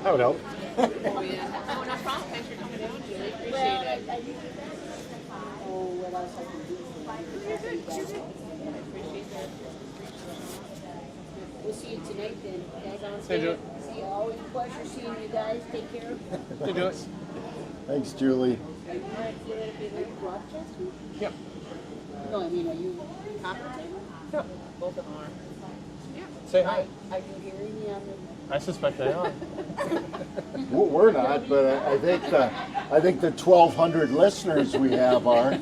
B: That would help.
E: Oh, no problem. Thanks for coming down, Julie. Appreciate it. Oh, what else I can do for you? You're good. I appreciate that. We'll see you tonight then. Guys on
B: Hey, Julie.
E: See you. Always a pleasure seeing you guys. Take care.
B: Hey, Julie.
C: Thanks, Julie.
E: Are you broadcasting?
B: Yep.
E: No, I mean, are you commentating?
B: Yep.
E: Both of them are. Yeah.
B: Say hi.
E: Are you hearing me on the...
B: I suspect they are.
C: We're not, but I think the 1,200 listeners we have are.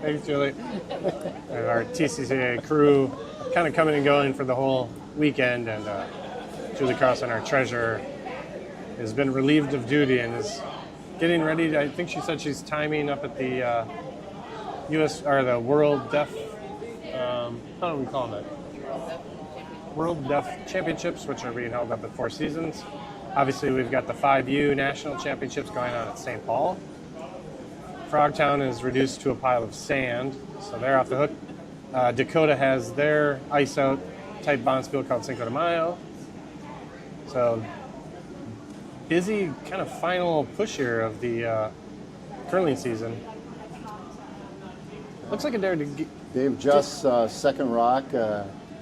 B: Thanks, Julie. And our TCCA crew kind of coming and going for the whole weekend, and Julie Carlson, our treasurer, has been relieved of duty and is getting ready to, I think she said she's timing up at the U.S. or the World Deaf, how do we call it? World Deaf Championships, which are being held up at Four Seasons. Obviously, we've got the 5U National Championships going on at St. Paul. Frogtown is reduced to a pile of sand, so they're off the hook. Dakota has their ice out type bonspiel called Cinco de Mayo. So busy kind of final push here of the curling season. Looks like Adair
C: Dave Just's second rock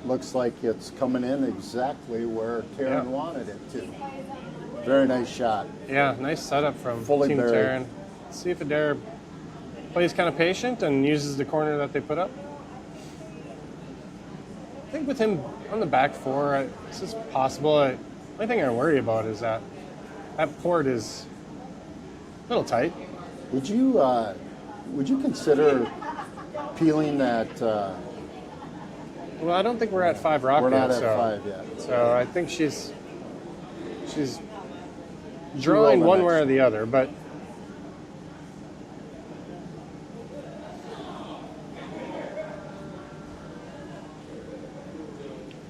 C: looks like it's coming in exactly where Taran wanted it to. Very nice shot.
B: Yeah, nice setup from
C: Fully
B: Team
C: buried.
B: Taran. Let's see if Adair plays kind of patient and uses the corner that they put up. I think with him on the back four, this is possible. The only thing I worry about is that port is a little tight.
C: Would you consider peeling that?
B: Well, I don't think we're at 5 rock
C: We're
B: yet.
C: not at
B: so,
C: 5 yet.
B: So I think she's drawing
C: the
B: one way
C: next
B: or the other, but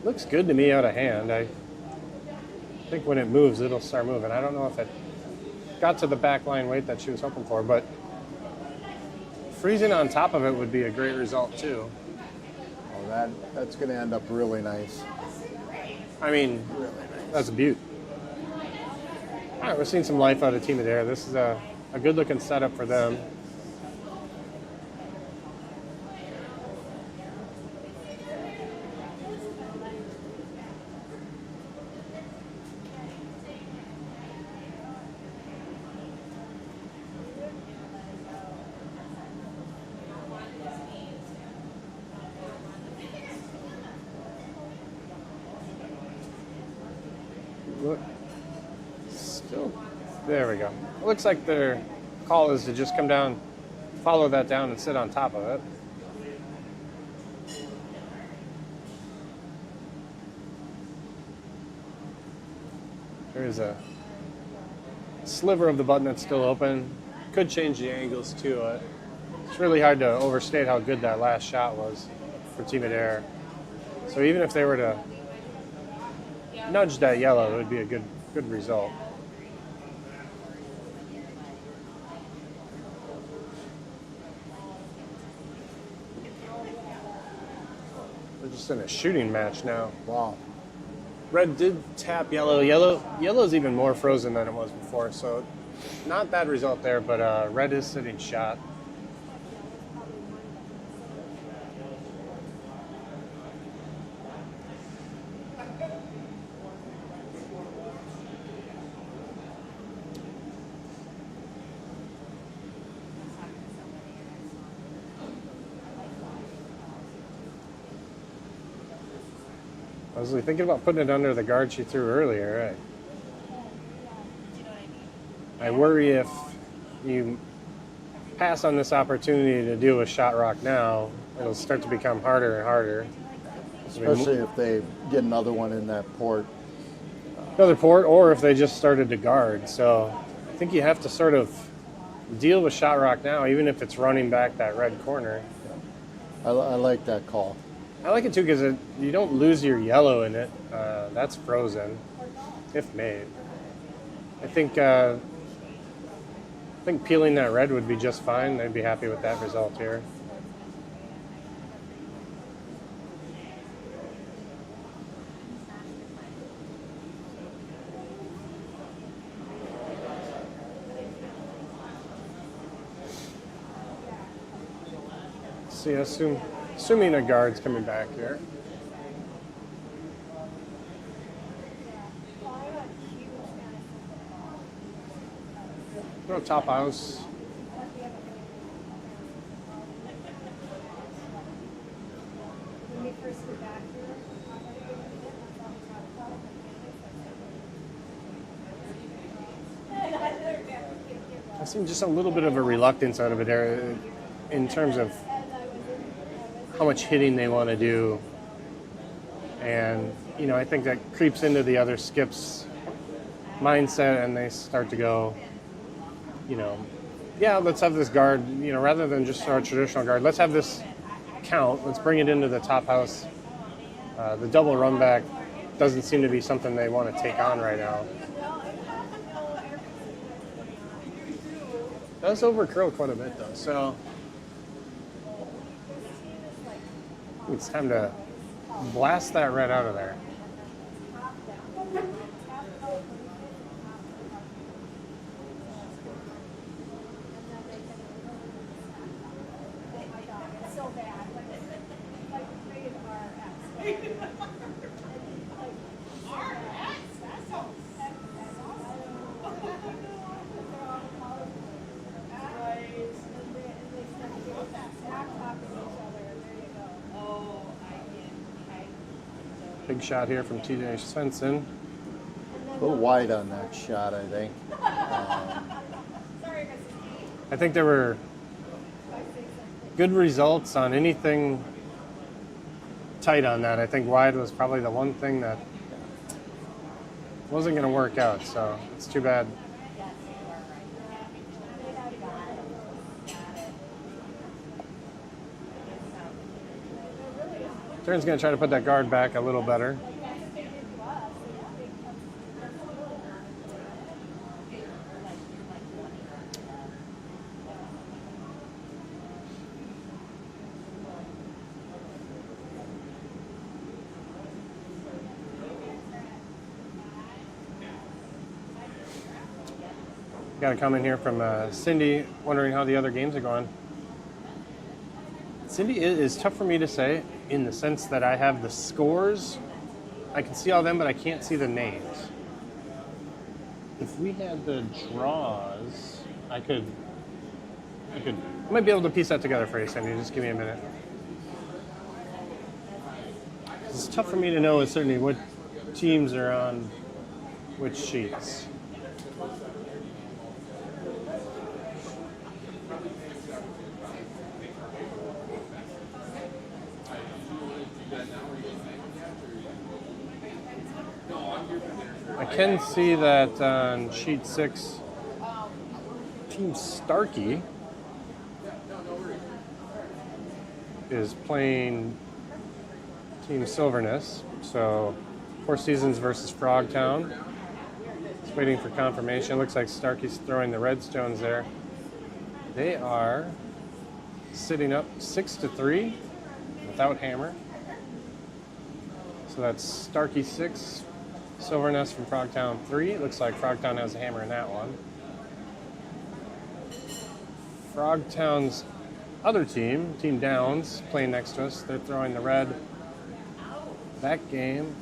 B: looks good to me out of hand. I think when it moves, it'll start moving. I don't know if it got to the back line weight that she was hoping for, but freezing on top of it would be a great result too.
C: Oh, that's going to end up really nice.
B: I mean, that's a beaut. All right, we're seeing some life out of Team Adair. This is a good-looking setup for them. Look, still, there we go. It looks like their call is to just come down, follow that down, and sit on top of it. There's a sliver of the button that's still open. Could change the angles too. It's really hard to overstate how good that last shot was for Team Adair. So even if they were to nudge that yellow, it would be a good result. We're just in a shooting match now.
C: Wow.
B: Red did tap yellow. Yellow's even more frozen than it was before, so not that result there, but red is sitting shot. I was thinking about putting it under the guard she threw earlier. I worry if you pass on this opportunity to deal with shot rock now, it'll start to become harder and harder.
C: Especially if they get another one in that port.
B: Another port, or if they just started to guard. So I think you have to sort of deal with shot rock now, even if it's running back that red corner.
C: I like that call.
B: I like it too because you don't lose your yellow in it. That's frozen, if made. I think peeling that red would be just fine. I'd be happy with that result here. See, assuming a guard's coming back here. Throw top house. I see just a little bit of a reluctance out of it there in terms of how much hitting they want to do. And, I think that creeps into the other skips' mindset, and they start to go, yeah, let's have this guard, rather than just our traditional guard, let's have this count, let's bring it into the top house. The double run back doesn't seem to be something they want to take on right now. It does overcurl quite a bit though, so it's time to blast that red out of there. Big shot here from TJ Svensson.
C: A little wide on that shot, I think.
B: I think there were good results on anything tight on that. I think wide was probably the one thing that wasn't going to work out, so it's too bad. Taran's going to try to put that guard back a little better. Got a comment here from Cindy, wondering how the other games are going. Cindy, it is tough for me to say in the sense that I have the scores. I can see all them, but I can't see the names. If we had the draws, I might be able to piece that together for you, Cindy. Just give me a minute. It's tough for me to know certainly what teams are on which sheets. I can see that on sheet 6, Team Starkey is playing Team Silverness. So Four Seasons versus Frogtown. Just waiting for confirmation. Looks like Starkey's throwing the Redstones there. They are sitting up 6-3 without hammer. So that's Starkey 6. Silverness from Frogtown 3. It looks like Frogtown has a hammer in that one. Frogtown's other team, Team Downs, playing next to us. They're throwing the red. That game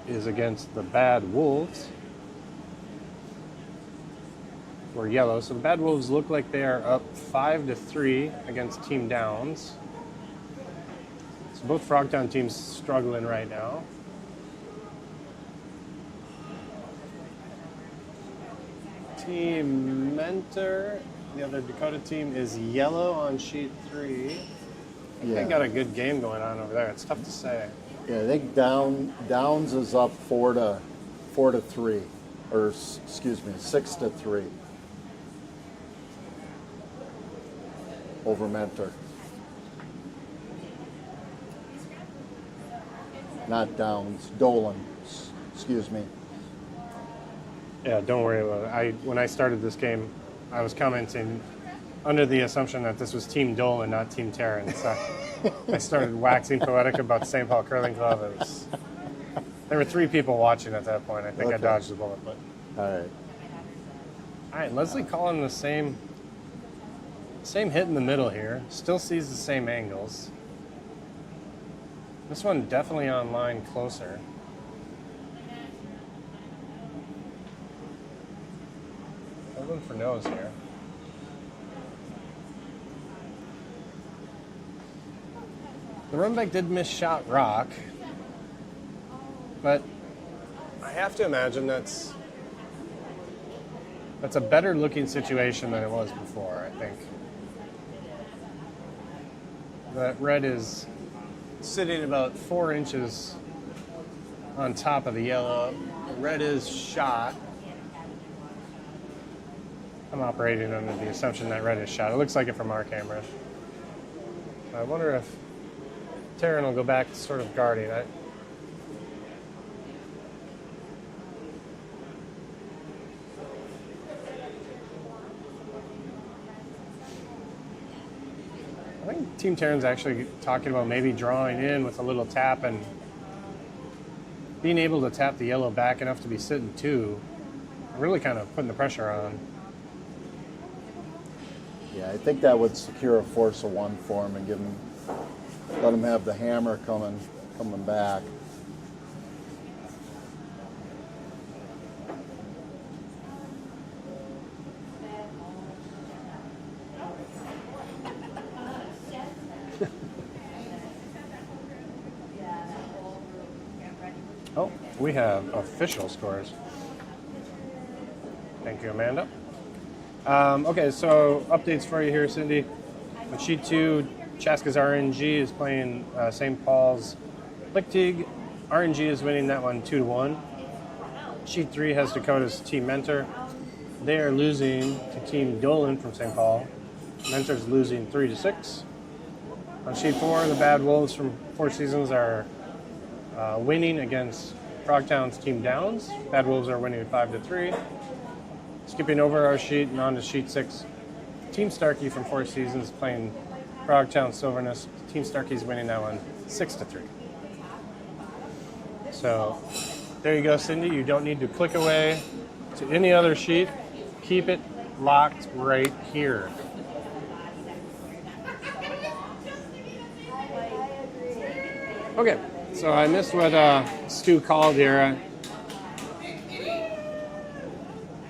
B: is against the Bad Wolves. We're yellow. So the Bad Wolves look like they are up 5-3 against Team Downs. So both Frogtown teams struggling right now. Team Mentor, the other Dakota team, is yellow on sheet 3. They got a good game going on over there. It's tough to say.
C: Yeah, I think Downs is up 4-3, or excuse me, 6-3 over Mentor. Not Downs, Dolan. Excuse me.
B: Yeah, don't worry about it. When I started this game, I was commenting under the assumption that this was Team Dolan, not Team Taran. So I started waxing poetic about the St. Paul Curling Club. There were 3 people watching at that point. I think I dodged the bullet. But
C: All
B: right, Leslie calling the same hit in the middle here. Still sees the same angles. This one definitely on line closer. Holding for nose here. The run back did miss shot rock, but I have to imagine that's a better looking situation than it was before, I think. That red is sitting about 4 inches on top of the yellow. The red is shot. I'm operating under the assumption that red is shot. It looks like it from our camera. I wonder if Taran will go back to sort of guarding. I think Team Taran's actually talking about maybe drawing in with a little tap and being able to tap the yellow back enough to be sitting 2. Really kind of putting the pressure on.
C: Yeah, I think that would secure a force of 1 for him and let him have the hammer coming back.
B: Oh, we have official scores. Thank you, Amanda. Okay, so updates for you here, Cindy. On sheet 2, Chaska's RNG is playing St. Paul's Lichtig. RNG is winning that one 2-1. Sheet 3 has Dakota's Team Mentor. They are losing to Team Dolan from St. Paul. Mentor's losing 3-6. On sheet 4, the Bad Wolves from Four Seasons are winning against Frogtown's Team Downs. Bad Wolves are winning 5-3. Skipping over our sheet and on to sheet 6, Team Starkey from Four Seasons playing Frogtown Silverness. Team Starkey's winning that one 6-3. So there you go, Cindy. You don't need to click away to any other sheet. Keep it locked right here. Okay, so I missed what Stu called here.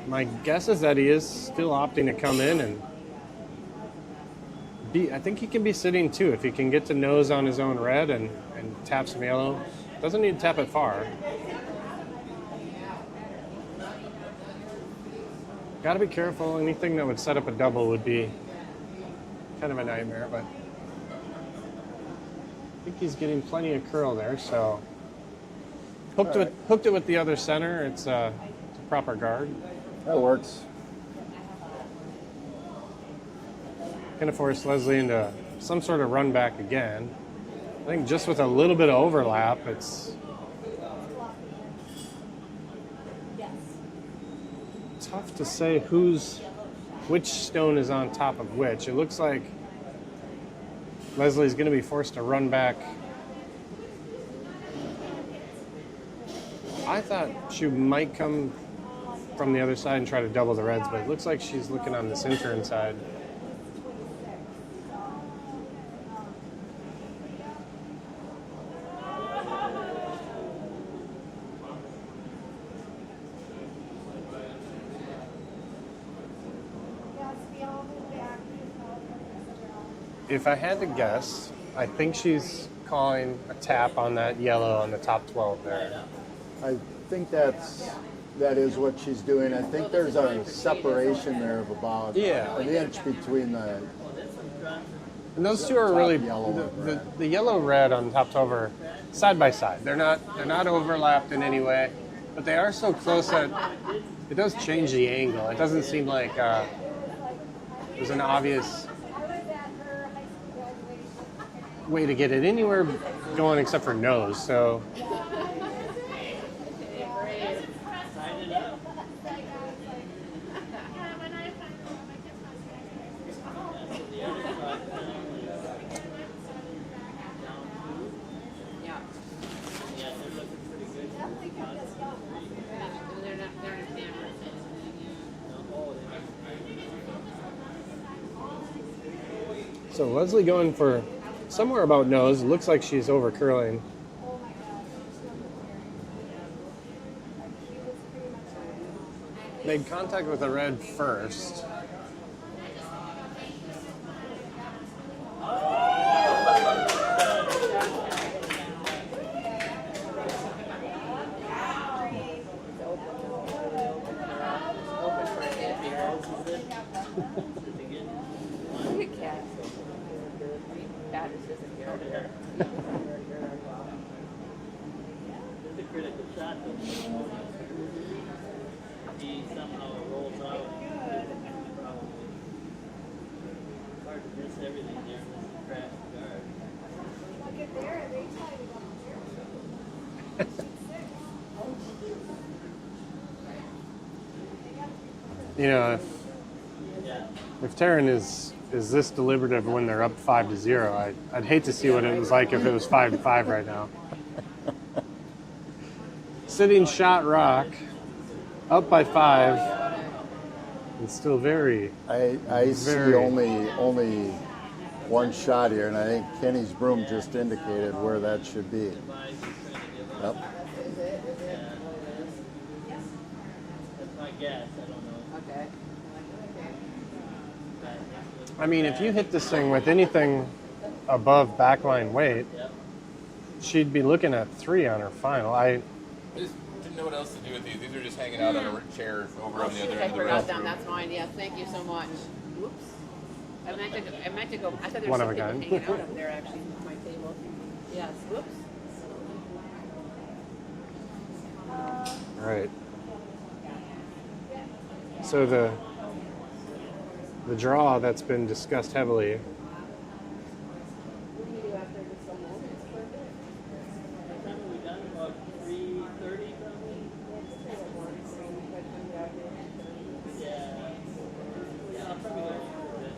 B: My guess is that he is still opting to come in and be. I think he can be sitting too if he can get to nose on his own red and tap some yellow. Doesn't need to tap it far. Got to be careful. Anything that would set up a double would be kind of a nightmare, but I think he's getting plenty of curl there. So hooked it with the other center. It's a proper guard.
C: That works.
B: Going to force Leslie into some sort of run back again. I think just with a little bit of overlap, it's tough to say which stone is on top of which. It looks like Leslie's going to be forced to run back. I thought she might come from the other side and try to double the reds, but it looks like she's looking on this intern side. If I had to guess, I think she's calling a tap on that yellow on the top 12 there.
C: I think that is what she's doing. I think there's a separation there of about an inch between the.
B: And those two are really
C: yellow
B: the yellow red on top 12 are side by side. They're not overlapped in any way, but they are so close that it does change the angle. It doesn't seem like there's an obvious way to get it anywhere going except for nose. So. So Leslie going for somewhere about nose. It looks like she's over curling. Made contact with the red first.
D: He somehow rolls out. It's hard to miss everything there in this crash guard.
B: You know, if Taran is this deliberative when they're up 5-0, I'd hate to see what it was like if it was 5-5 right now. Sitting shot rock, up by 5. It's still very.
C: I see only one shot here, and I think Kenny's broom just indicated where that should be. Yep.
D: That's my guess. I don't know.
E: Okay.
B: I mean, if you hit this thing with anything above backline weight, she'd be looking at 3 on her final.
A: I just didn't know what else to do with these. These are just hanging out on a chair over on the other
E: I
A: end of the
E: forgot them.
A: restroom.
E: That's mine. Yes, thank you so much. Whoops. I meant to go. I thought there
B: One
E: was
B: of a
E: something
B: kind.
E: hanging out up there actually on my table. Yes. Whoops.
B: All right. So the draw that's been discussed heavily.
E: What do you do after this one?
D: What time are we done? About 3:30 probably? Yeah. Yeah, I'll probably go for a bit.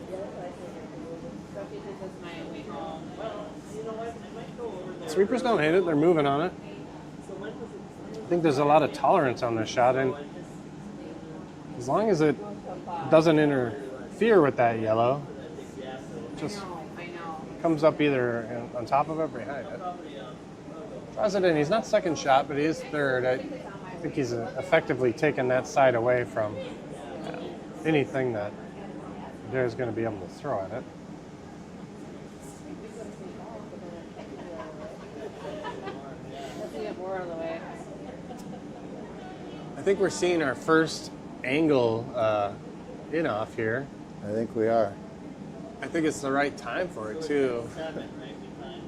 D: Well, you know what? I might go over there.
B: Sweepers don't hate it. They're moving on it.
D: So when was it?
B: I think there's a lot of tolerance on this shot, and as long as it doesn't interfere with that yellow, it just
E: I know.
B: comes up either on top of it or behind it. Draws it in. He's not second shot, but he is third. I think he's effectively taken that side away from anything that Adair's going to be able to throw at it.
E: Let's get more out of the way.
B: I think we're seeing our first angle in-off here.
C: I think we are.
B: I think it's the right time for it, too.
D: 7, right? Good time.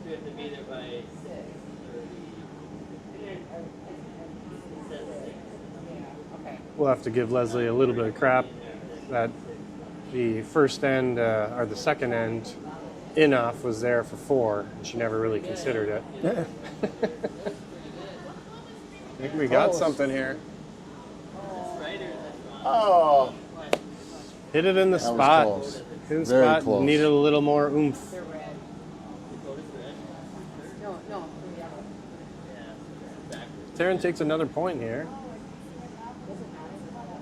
D: So we have to be there by 6:30.
E: Okay.
B: We'll have to give Leslie a little bit of crap that the first end, or the second end, in-off was there for 4, and she never really considered it. I think we got something here.
D: Right or is that wrong?
C: Oh,
B: Hit it in the
C: that was
B: spot.
C: close.
B: Hit in the
C: Very
B: spot.
C: close.
B: Needed a little more oomph.
E: They're red.
D: Dakota's red.
E: No, no, they're yellow.
D: Yeah. Backwards.
B: Taran takes another point here.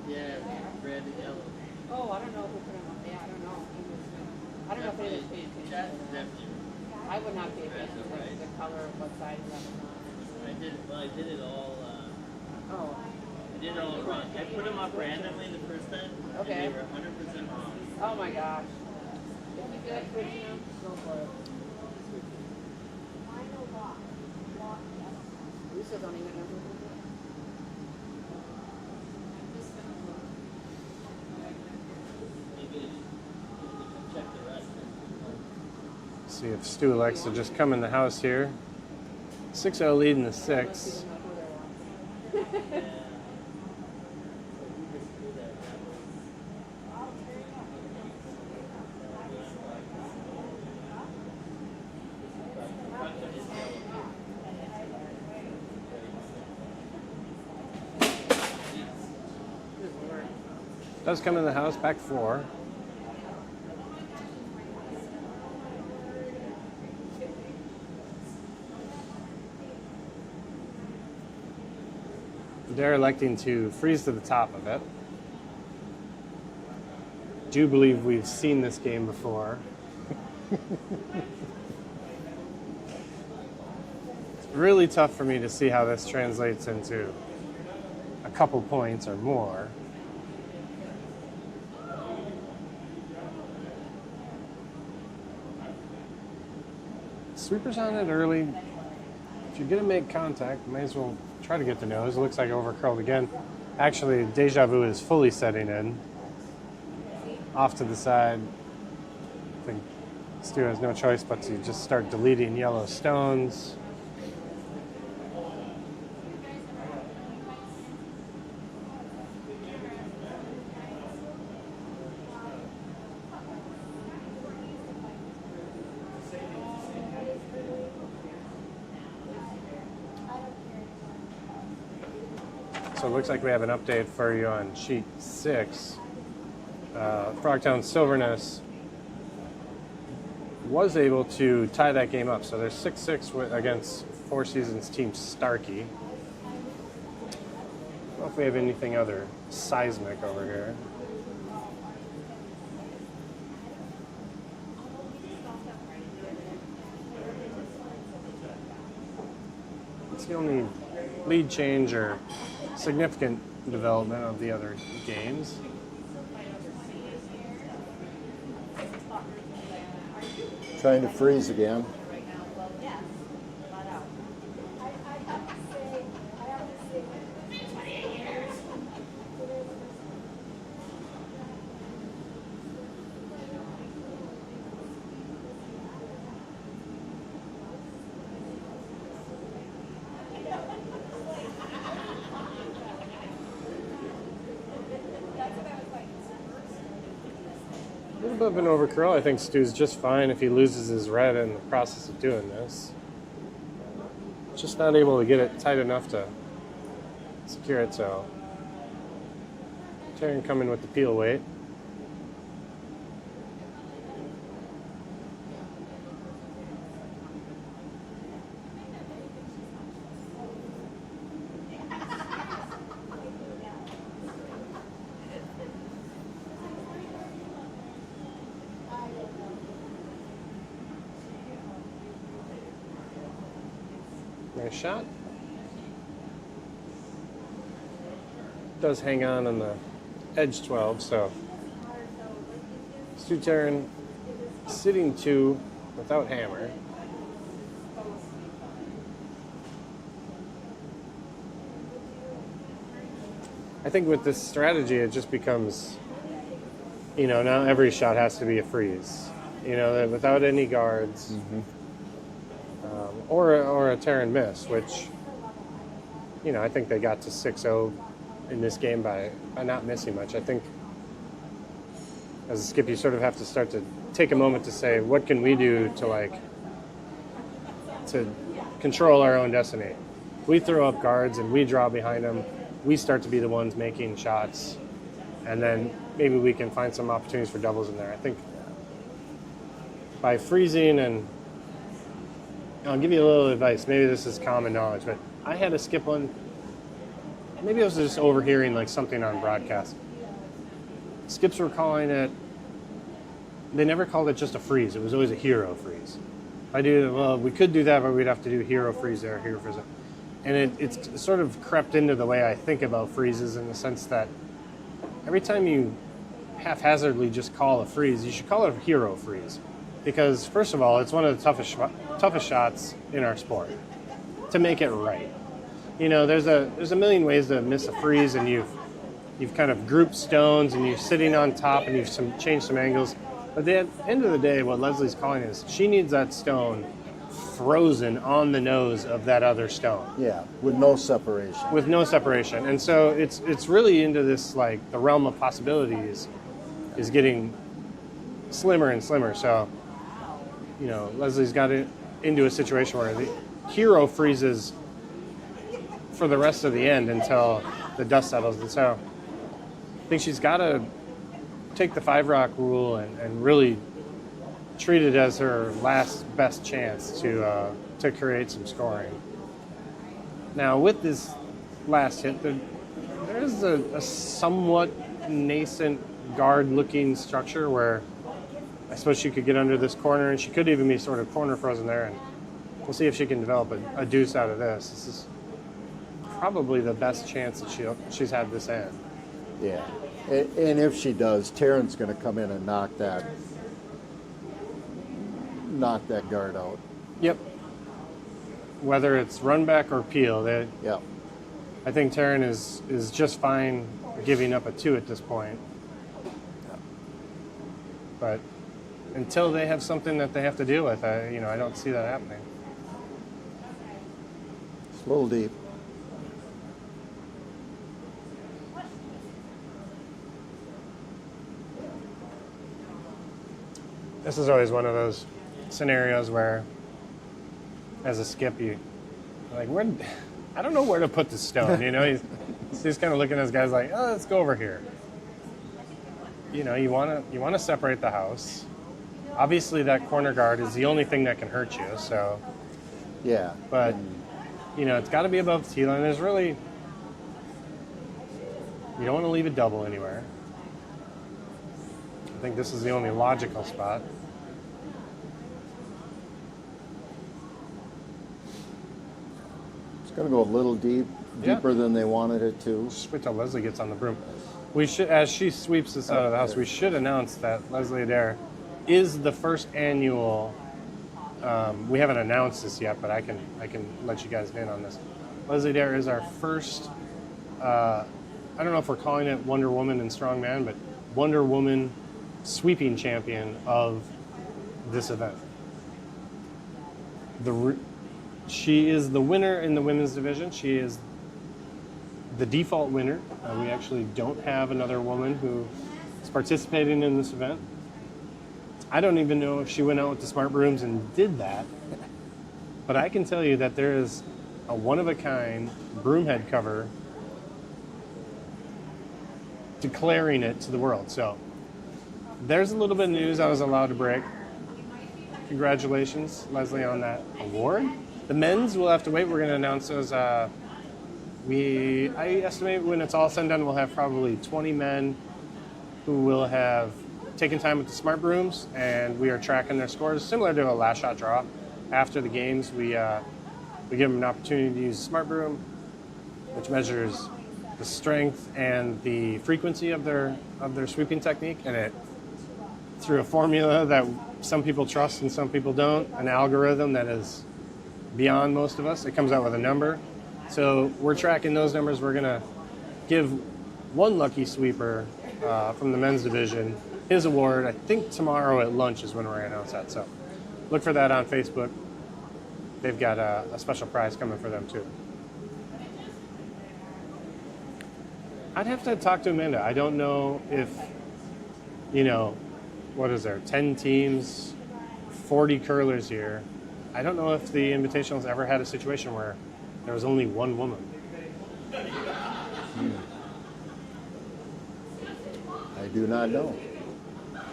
D: Yeah, red and yellow.
E: Oh, I don't know who put them up. Yeah, I don't know. I don't know if it was paying
D: Chat
E: attention.
D: is definitely.
E: I would not pay attention to the color of what side that was on.
D: I did it all.
E: Oh,
D: I did it all wrong. I put them up randomly the first time.
E: Okay.
D: And they were 100% wrong.
E: oh my gosh. If you feel like switching them, go for it. We still don't even know who did it.
D: Maybe you can check the rest.
B: See if Stu likes to just come in the house here. 6-0 lead in the 6. Does come in the house, back 4. Adair electing to freeze to the top of it. Do believe we've seen this game before. It's really tough for me to see how this translates into a couple points or more. Sweepers on it early. If you're going to make contact, may as well try to get the nose. It looks like overcurled again. Actually, Deja Vu is fully setting in. Off to the side. I think Stu has no choice but to just start deleting yellow stones. So it looks like we have an update for you on sheet 6. Frogtown Silverness was able to tie that game up. So there's 6-6 against Four Seasons team Starkey. I don't know if we have anything other seismic over here. It's the only lead change or significant development of the other games.
C: Trying to freeze again.
B: little bit of an overcurl. I think Stu's just fine if he loses his red in the process of doing this. Just not able to get it tight enough to secure it, so Taran coming with the peel weight. Nice shot. Does hang on the edge 12, so Stu Taran sitting 2 without hammer. I think with this strategy, it just becomes, you know, now every shot has to be a freeze. You know, without any guards. Or a Taran miss, which, you know, I think they got to 6-0 in this game by not missing much. I think as a skip, you sort of have to start to take a moment to say, what can we do to control our own destiny? We throw up guards and we draw behind them. We start to be the ones making shots, and then maybe we can find some opportunities for doubles in there. I think by freezing, and I'll give you a little advice. Maybe this is common knowledge, but I had to skip one. Maybe I was just overhearing like something on broadcast. Skips were calling it, they never called it just a freeze. It was always a hero freeze. We could do that, but we'd have to do hero freeze there, hero freeze there. And it's sort of crept into the way I think about freezes, in the sense that every time you haphazardly just call a freeze, you should call it a hero freeze. Because first of all, it's one of the toughest shots in our sport to make it right. You know, there's a million ways to miss a freeze, and you've kind of grouped stones and you're sitting on top and you've changed some angles. But at the end of the day, what Leslie's calling is she needs that stone frozen on the nose of that other stone.
C: Yeah, with no separation.
B: With no separation. And so it's really into this, like, the realm of possibilities is getting slimmer and slimmer. So, you know, Leslie's got it into a situation where the hero freezes for the rest of the end until the dust settles. And so I think she's got to take the 5-rock rule and really treat it as her last best chance to create some scoring. Now, with this last hit, there is a somewhat nascent guard-looking structure where I suppose she could get under this corner, and she could even be sort of corner frozen there, and we'll see if she can develop a deuce out of this. This is probably the best chance that she's had this end.
C: Yeah, and if she does, Taran's going to come in and knock that guard out.
B: Yep. Whether it's run back or peel,
C: Yeah.
B: I think Taran is just fine giving up a 2 at this point. But until they have something that they have to deal with, I don't see that happening.
C: It's a little deep.
B: This is always one of those scenarios where, as a skip, you're like, I don't know where to put the stone. You know, he's kind of looking at his guys like, oh, let's go over here. You know, you want to separate the house. Obviously, that corner guard is the only thing that can hurt you. So,
C: yeah.
B: But you know, it's got to be above the tee line. There's really, you don't want to leave a double anywhere. I think this is the only logical spot.
C: It's going to go a little deeper than they wanted it to.
B: Just wait till Leslie gets on the broom. We should, as she sweeps this out of the house, we should announce that Leslie Adair is the first annual. We haven't announced this yet, but I can let you guys in on this. Leslie Adair is our first. I don't know if we're calling it Wonder Woman and Strongman, but Wonder Woman sweeping champion of this event. She is the winner in the women's division. She is the default winner. We actually don't have another woman who is participating in this event. I don't even know if she went out with the smart brooms and did that, but I can tell you that there is a one-of-a-kind broom head cover declaring it to the world. So there's a little bit of news I was allowed to break. Congratulations, Leslie, on that award. The men's, we'll have to wait. We're going to announce those. I estimate when it's all said and done, we'll have probably 20 men who will have taken time with the smart brooms, and we are tracking their scores, similar to a last shot draw. After the games, we give them an opportunity to use a smart broom, which measures the strength and the frequency of their sweeping technique, and it through a formula that some people trust and some people don't, an algorithm that is beyond most of us. It comes out with a number. So we're tracking those numbers. We're going to give one lucky sweeper from the men's division his award. I think tomorrow at lunch is when we're going to announce that. So look for that on Facebook. They've got a special prize coming for them too. I'd have to talk to Amanda. I don't know if, what is there, 10 teams, 40 curlers here. I don't know if the Invitational's ever had a situation where there was only one woman.
C: I do not know.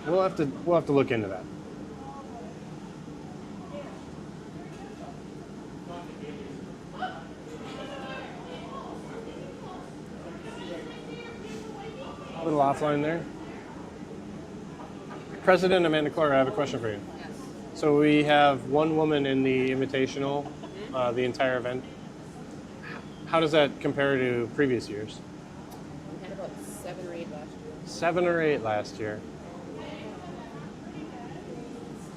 B: We'll have to look into that. A little offline there. President Amanda Clore, I have a question for you.
E: Yes.
B: So we have one woman in the Invitational, the entire event. How does that compare to previous years?
E: We had about 7 or 8 last year.
B: 7 or 8 last year.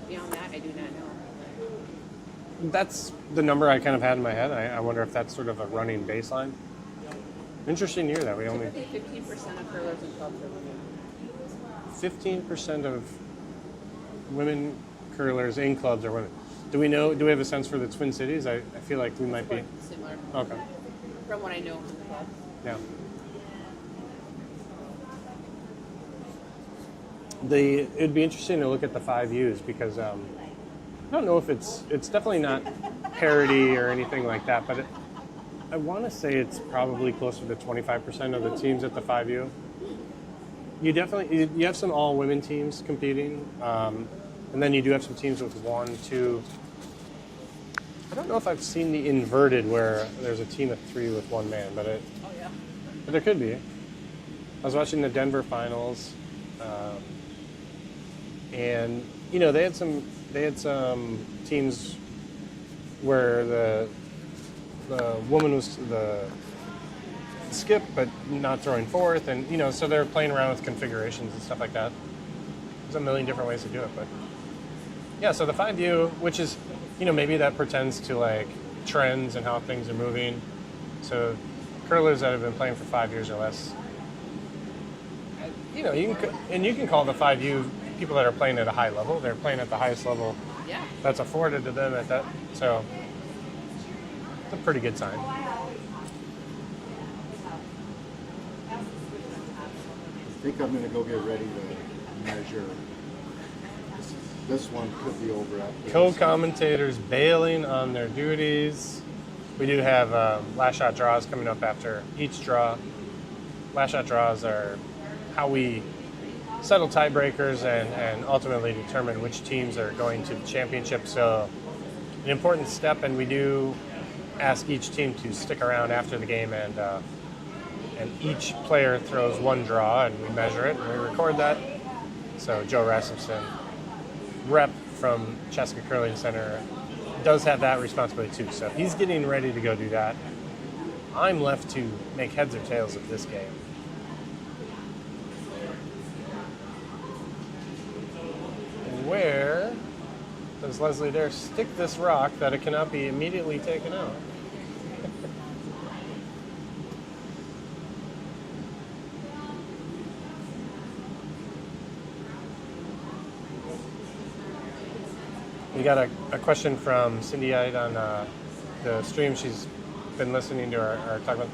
E: Beyond that, I do not know.
B: That's the number I kind of had in my head. I wonder if that's sort of a running baseline. Interesting year that we only...
E: Typically 15% of curlers and clubs are women.
B: 15% of women curlers in clubs are women. Do we have a sense for the Twin Cities? I feel like we might be...
E: Similar.
B: Okay.
E: From what I know from the clubs.
B: Yeah. It'd be interesting to look at the 5Us because I don't know if it's definitely not parity or anything like that, but I want to say it's probably closer to 25% of the teams at the 5U. You have some all-women teams competing, and then you do have some teams with 1, 2. I don't know if I've seen the inverted where there's a team of 3 with 1 man, but there could be. I was watching the Denver finals, and they had some teams where the woman was the skip but not throwing fourth, and so they're playing around with configurations and stuff like that. There's a million different ways to do it, but yeah. So the 5U, which is maybe that pertains to like trends and how things are moving. So curlers that have been playing for 5 years or less, you can call the 5U people that are playing at a high level. They're playing at the highest level that's afforded to them at that. So it's a pretty good sign.
C: I think I'm going to go get ready to measure. This one could be over after this.
B: Co-commentators bailing on their duties. We do have last shot draws coming up after each draw. Last shot draws are how we settle tiebreakers and ultimately determine which teams are going to the championship. So an important step, and we do ask each team to stick around after the game, and each player throws 1 draw, and we measure it and we record that. So Joe Rasmussen, rep from Chaska Curling Center, does have that responsibility too. So he's getting ready to go do that. I'm left to make heads or tails of this game. Where does Leslie Adair stick this rock that it cannot be immediately taken out? We got a question from Cindy Ide on the stream. She's been listening to our talk about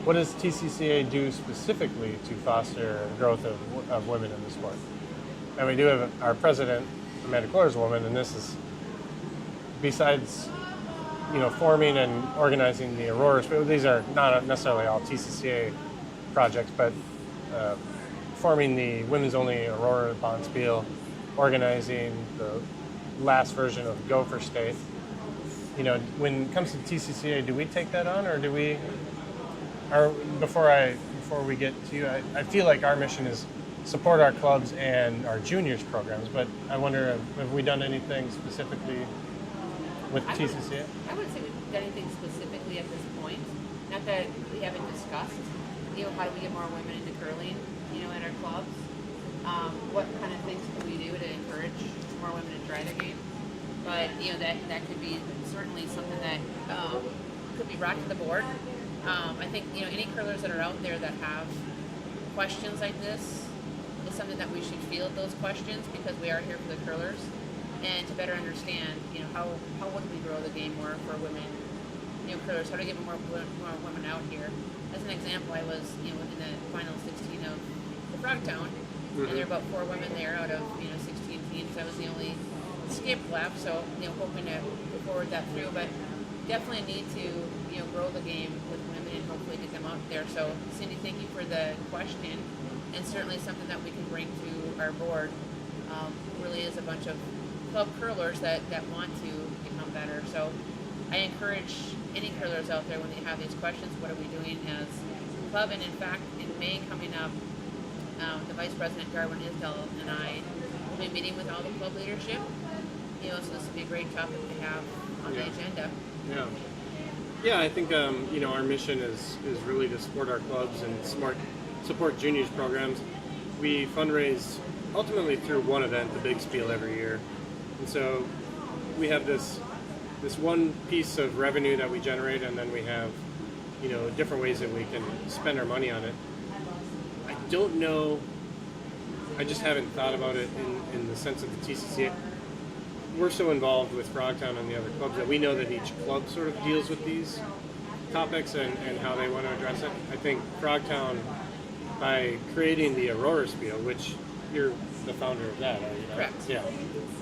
B: what does TCCA do specifically to foster the growth of women in the sport? and we do have our president, Amanda Clores, woman, and this is besides, forming and organizing the Auroras. But these are not necessarily all TCCA projects, but forming the women's only Aurora bonspiel, organizing the last version of Gopher State. When it comes to TCCA, do we take that on, or do we? Or before we get to you, I feel like our mission is support our clubs and our juniors programs. But I wonder, have we done anything specifically with TCCA?
E: I wouldn't say we've done anything specifically at this point. Not that we haven't discussed, how do we get more women into curling, in our clubs? What kind of things can we do to encourage more women to try the game? But, that could be certainly something that could be brought to the board. I think, any curlers that are out there that have questions like this is something that we should field those questions, because we are here for the curlers, and to better understand, how would we grow the game more for women, curlers, how to get more women out here. As an example, I was, in the final 16 of the Frogtown, and there were about 4 women there out of, 16 teams. I was the only skip left, so, hoping to forward that through, but definitely need to, grow the game with women and hopefully get them out there. So, Cindy, thank you for the question, and certainly something that we can bring to our board. Really is a bunch of club curlers that want to become better. So I encourage any curlers out there, when they have these questions, what are we doing as a club? And in fact, in May coming up, the Vice President, Darwin Isdell, and I will be meeting with all the club leadership. So this would be a great topic to have on the agenda.
B: Yeah. Yeah, I think, our mission is really to support our clubs and support juniors programs. We fundraise ultimately through one event, the Big Spiel, every year. And so we have this one piece of revenue that we generate, and then we have, different ways that we can spend our money on it. I don't know, I just haven't thought about it in the sense of the TCCA. We're so involved with Frogtown and the other clubs that we know that each club sort of deals with these topics and how they want to address it. I think Frogtown, by creating the Aurora Spiel, which you're the founder of that, are you?
E: Correct.
B: Yeah.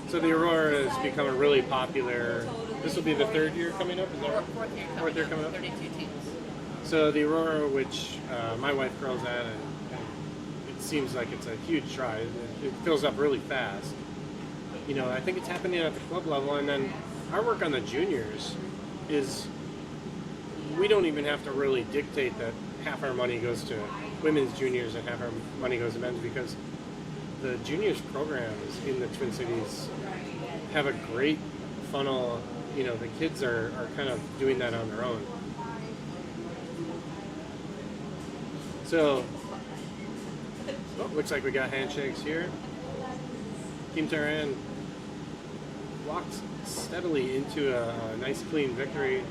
B: So the Aurora has become a really popular, this will be the 3rd year coming up, is that right?
E: Fourth year coming up. 32 teams.
B: So the Aurora, which my wife curls at, and it seems like it's a huge try. It fills up really fast. I think it's happening at the club level, and then our work on the juniors is, we don't even have to really dictate that half our money goes to women's juniors and half our money goes to men's, because the juniors programs in the Twin Cities have a great funnel. The kids are kind of doing that on their own. So, looks like we got handshakes here. Team Taran walked steadily into a nice clean victory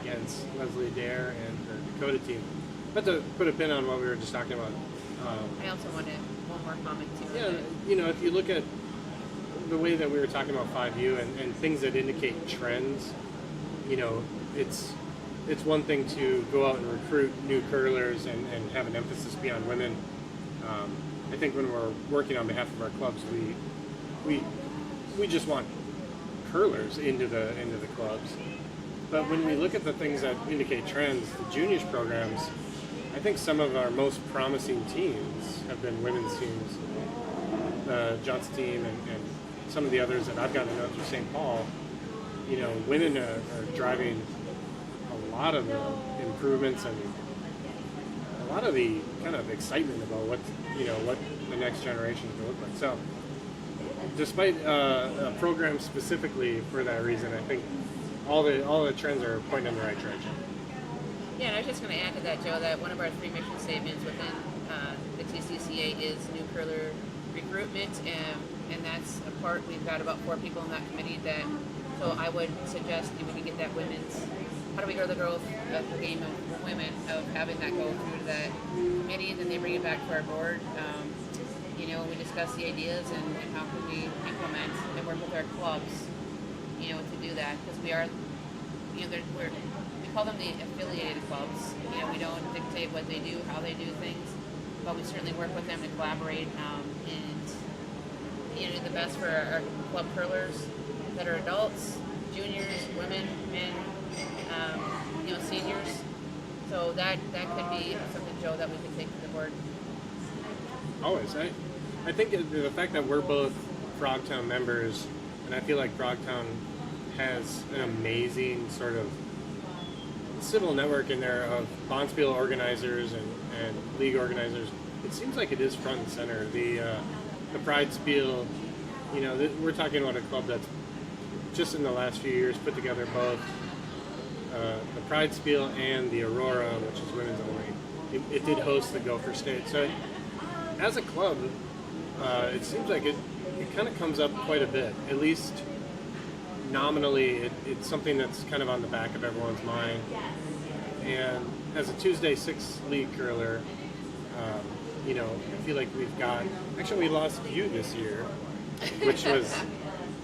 B: against Leslie Adair and the Dakota team. But to put a pin on what we were just talking about.
E: I also wanted one more comment too.
B: Yeah, if you look at the way that we were talking about 5U and things that indicate trends, it's one thing to go out and recruit new curlers and have an emphasis be on women. I think when we're working on behalf of our clubs, we just want curlers into the clubs. But when we look at the things that indicate trends, the juniors programs, I think some of our most promising teams have been women's teams. The Johnson team and some of the others that I've gotten to know through St. Paul, women are driving a lot of the improvements and a lot of the kind of excitement about what the next generation is going to look like. So, despite a program specifically for that reason, I think all the trends are pointing in the right direction.
E: Yeah, and I was just going to add to that, Joe, that one of our 3 mission statements within the TCCA is new curler recruitment, and that's a part. We've got about 4 people in that committee. So I would suggest if we can get that women's, how do we grow the growth of the game of women, of having that go through to that committee, then they bring it back to our board. We discuss the ideas and how can we implement and work with our clubs, to do that, because we are, we call them the affiliated clubs. We don't dictate what they do, how they do things, but we certainly work with them to collaborate and do the best for our club curlers that are adults, juniors, women, men, seniors. So that could be something, Joe, that we could take to the board.
F: Always. I think the fact that we're both Frogtown members, and I feel like Frogtown has an amazing sort of civil network in there of bonspiel organizers and league organizers. It seems like it is front and center. The Pride Spiel, we're talking about a club that's just in the last few years put together both the Pride Spiel and the Aurora, which is women's only. It did host the Gopher State. So as a club, it seems like it kind of comes up quite a bit. At least nominally, it's something that's kind of on the back of everyone's mind. And as a Tuesday 6 league curler, I feel like we lost you this year, which was,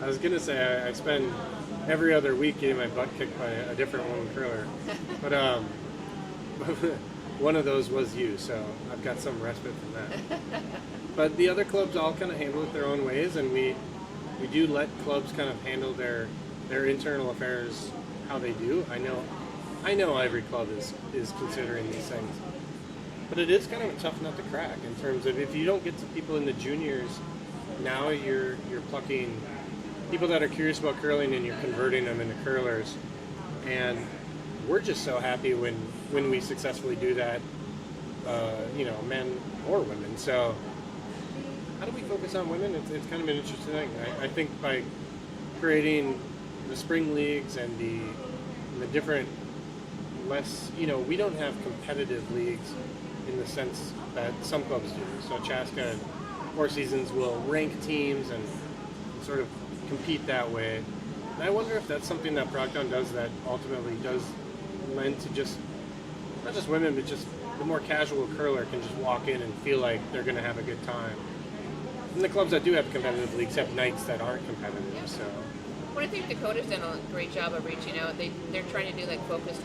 F: I was going to say, I spend every other week getting my butt kicked by a different woman curler. But one of those was you, so I've got some respite from that. But the other clubs all kind of handle it their own ways, and we do let clubs kind of handle their internal affairs how they do. I know every club is considering these things. But it is kind of a tough nut to crack in terms of if you don't get to people in the juniors, now you're plucking people that are curious about curling and you're converting them into curlers. And we're just so happy when we successfully do that, men or women. So how do we focus on women? It's kind of an interesting thing. I think by creating the spring leagues and the different less, we don't have competitive leagues in the sense that some clubs do. So Chaska and Four Seasons will rank teams and sort of compete that way. And I wonder if that's something that Frogtown does that ultimately does lend to just, not just women, but just the more casual curler can just walk in and feel like they're going to have a good time. And the clubs that do have competitive leagues have nights that aren't competitive, so.
E: Well, I think Dakota's done a great job of reaching out. They're trying to do like focused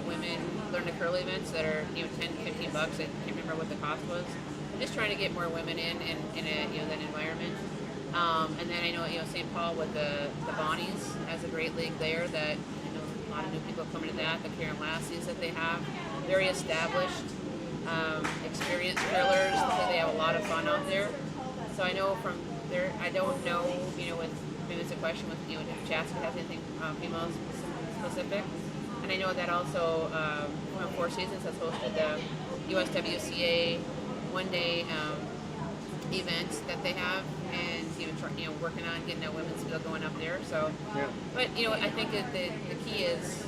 E: women learn to curl events that are $10, $15. I can't remember what the cost was. Just trying to get more women in that environment. And then I know St. Paul with the Bonnies has a great league there that a lot of new people come into that. The Karen Lassies that they have, very established, experienced curlers. They have a lot of fun out there. So I know from there. I don't know with. Maybe it's a question with if Chaska has anything female specific, and I know that also Four Seasons has hosted the USWCA one-day events that they have, and working on getting that women's field going up there. So, yeah. But I think that the key is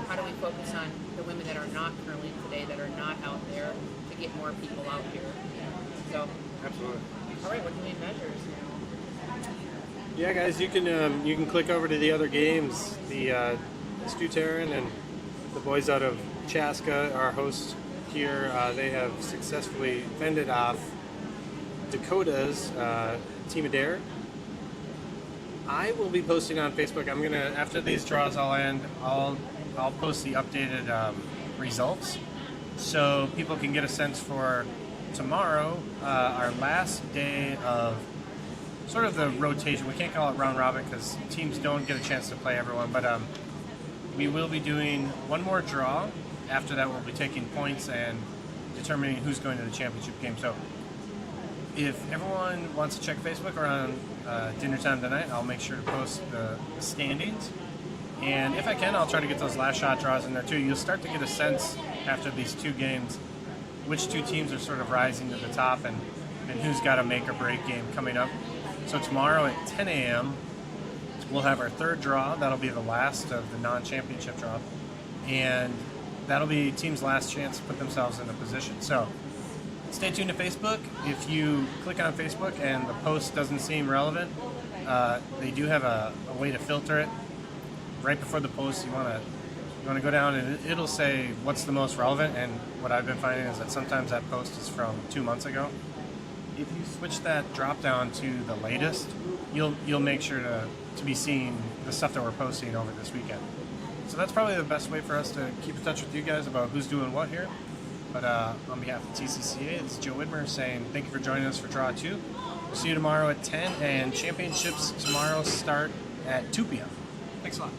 E: how do we focus on the women that are not curling today, that are not out there, to get more people out here. So,
F: absolutely.
E: All right, what do we measure?
B: Yeah, guys, you can click over to the other games. The Stu Taran and the boys out of Chaska, our hosts here, they have successfully fended off Dakota's Team Adair. I will be posting on Facebook. I'm gonna, after these draws all end, I'll post the updated results so people can get a sense for tomorrow, our last day of sort of the rotation. We can't call it round robin because teams don't get a chance to play everyone, but we will be doing one more draw. After that, we'll be taking points and determining who's going to the championship game. So if everyone wants to check Facebook around dinner time tonight, I'll make sure to post the standings. And if I can, I'll try to get those last shot draws in there too. You'll start to get a sense after these two games which two teams are sort of rising to the top and who's got a make or break game coming up. So tomorrow at 10 a.m., we'll have our third draw. That'll be the last of the non-championship draw. And that'll be teams' last chance to put themselves in a position. So stay tuned to Facebook. If you click on Facebook and the post doesn't seem relevant, they do have a way to filter it. Right before the post, you want to go down and it'll say what's the most relevant. And what I've been finding is that sometimes that post is from 2 months ago. If you switch that drop down to the latest, you'll make sure to be seeing the stuff that we're posting over this weekend. So that's probably the best way for us to keep in touch with you guys about who's doing what here. But on behalf of TCCA, this is Joe Widmer saying thank you for joining us for Draw 2. See you tomorrow at 10, and championships tomorrow start at 2 p.m. Thanks a lot.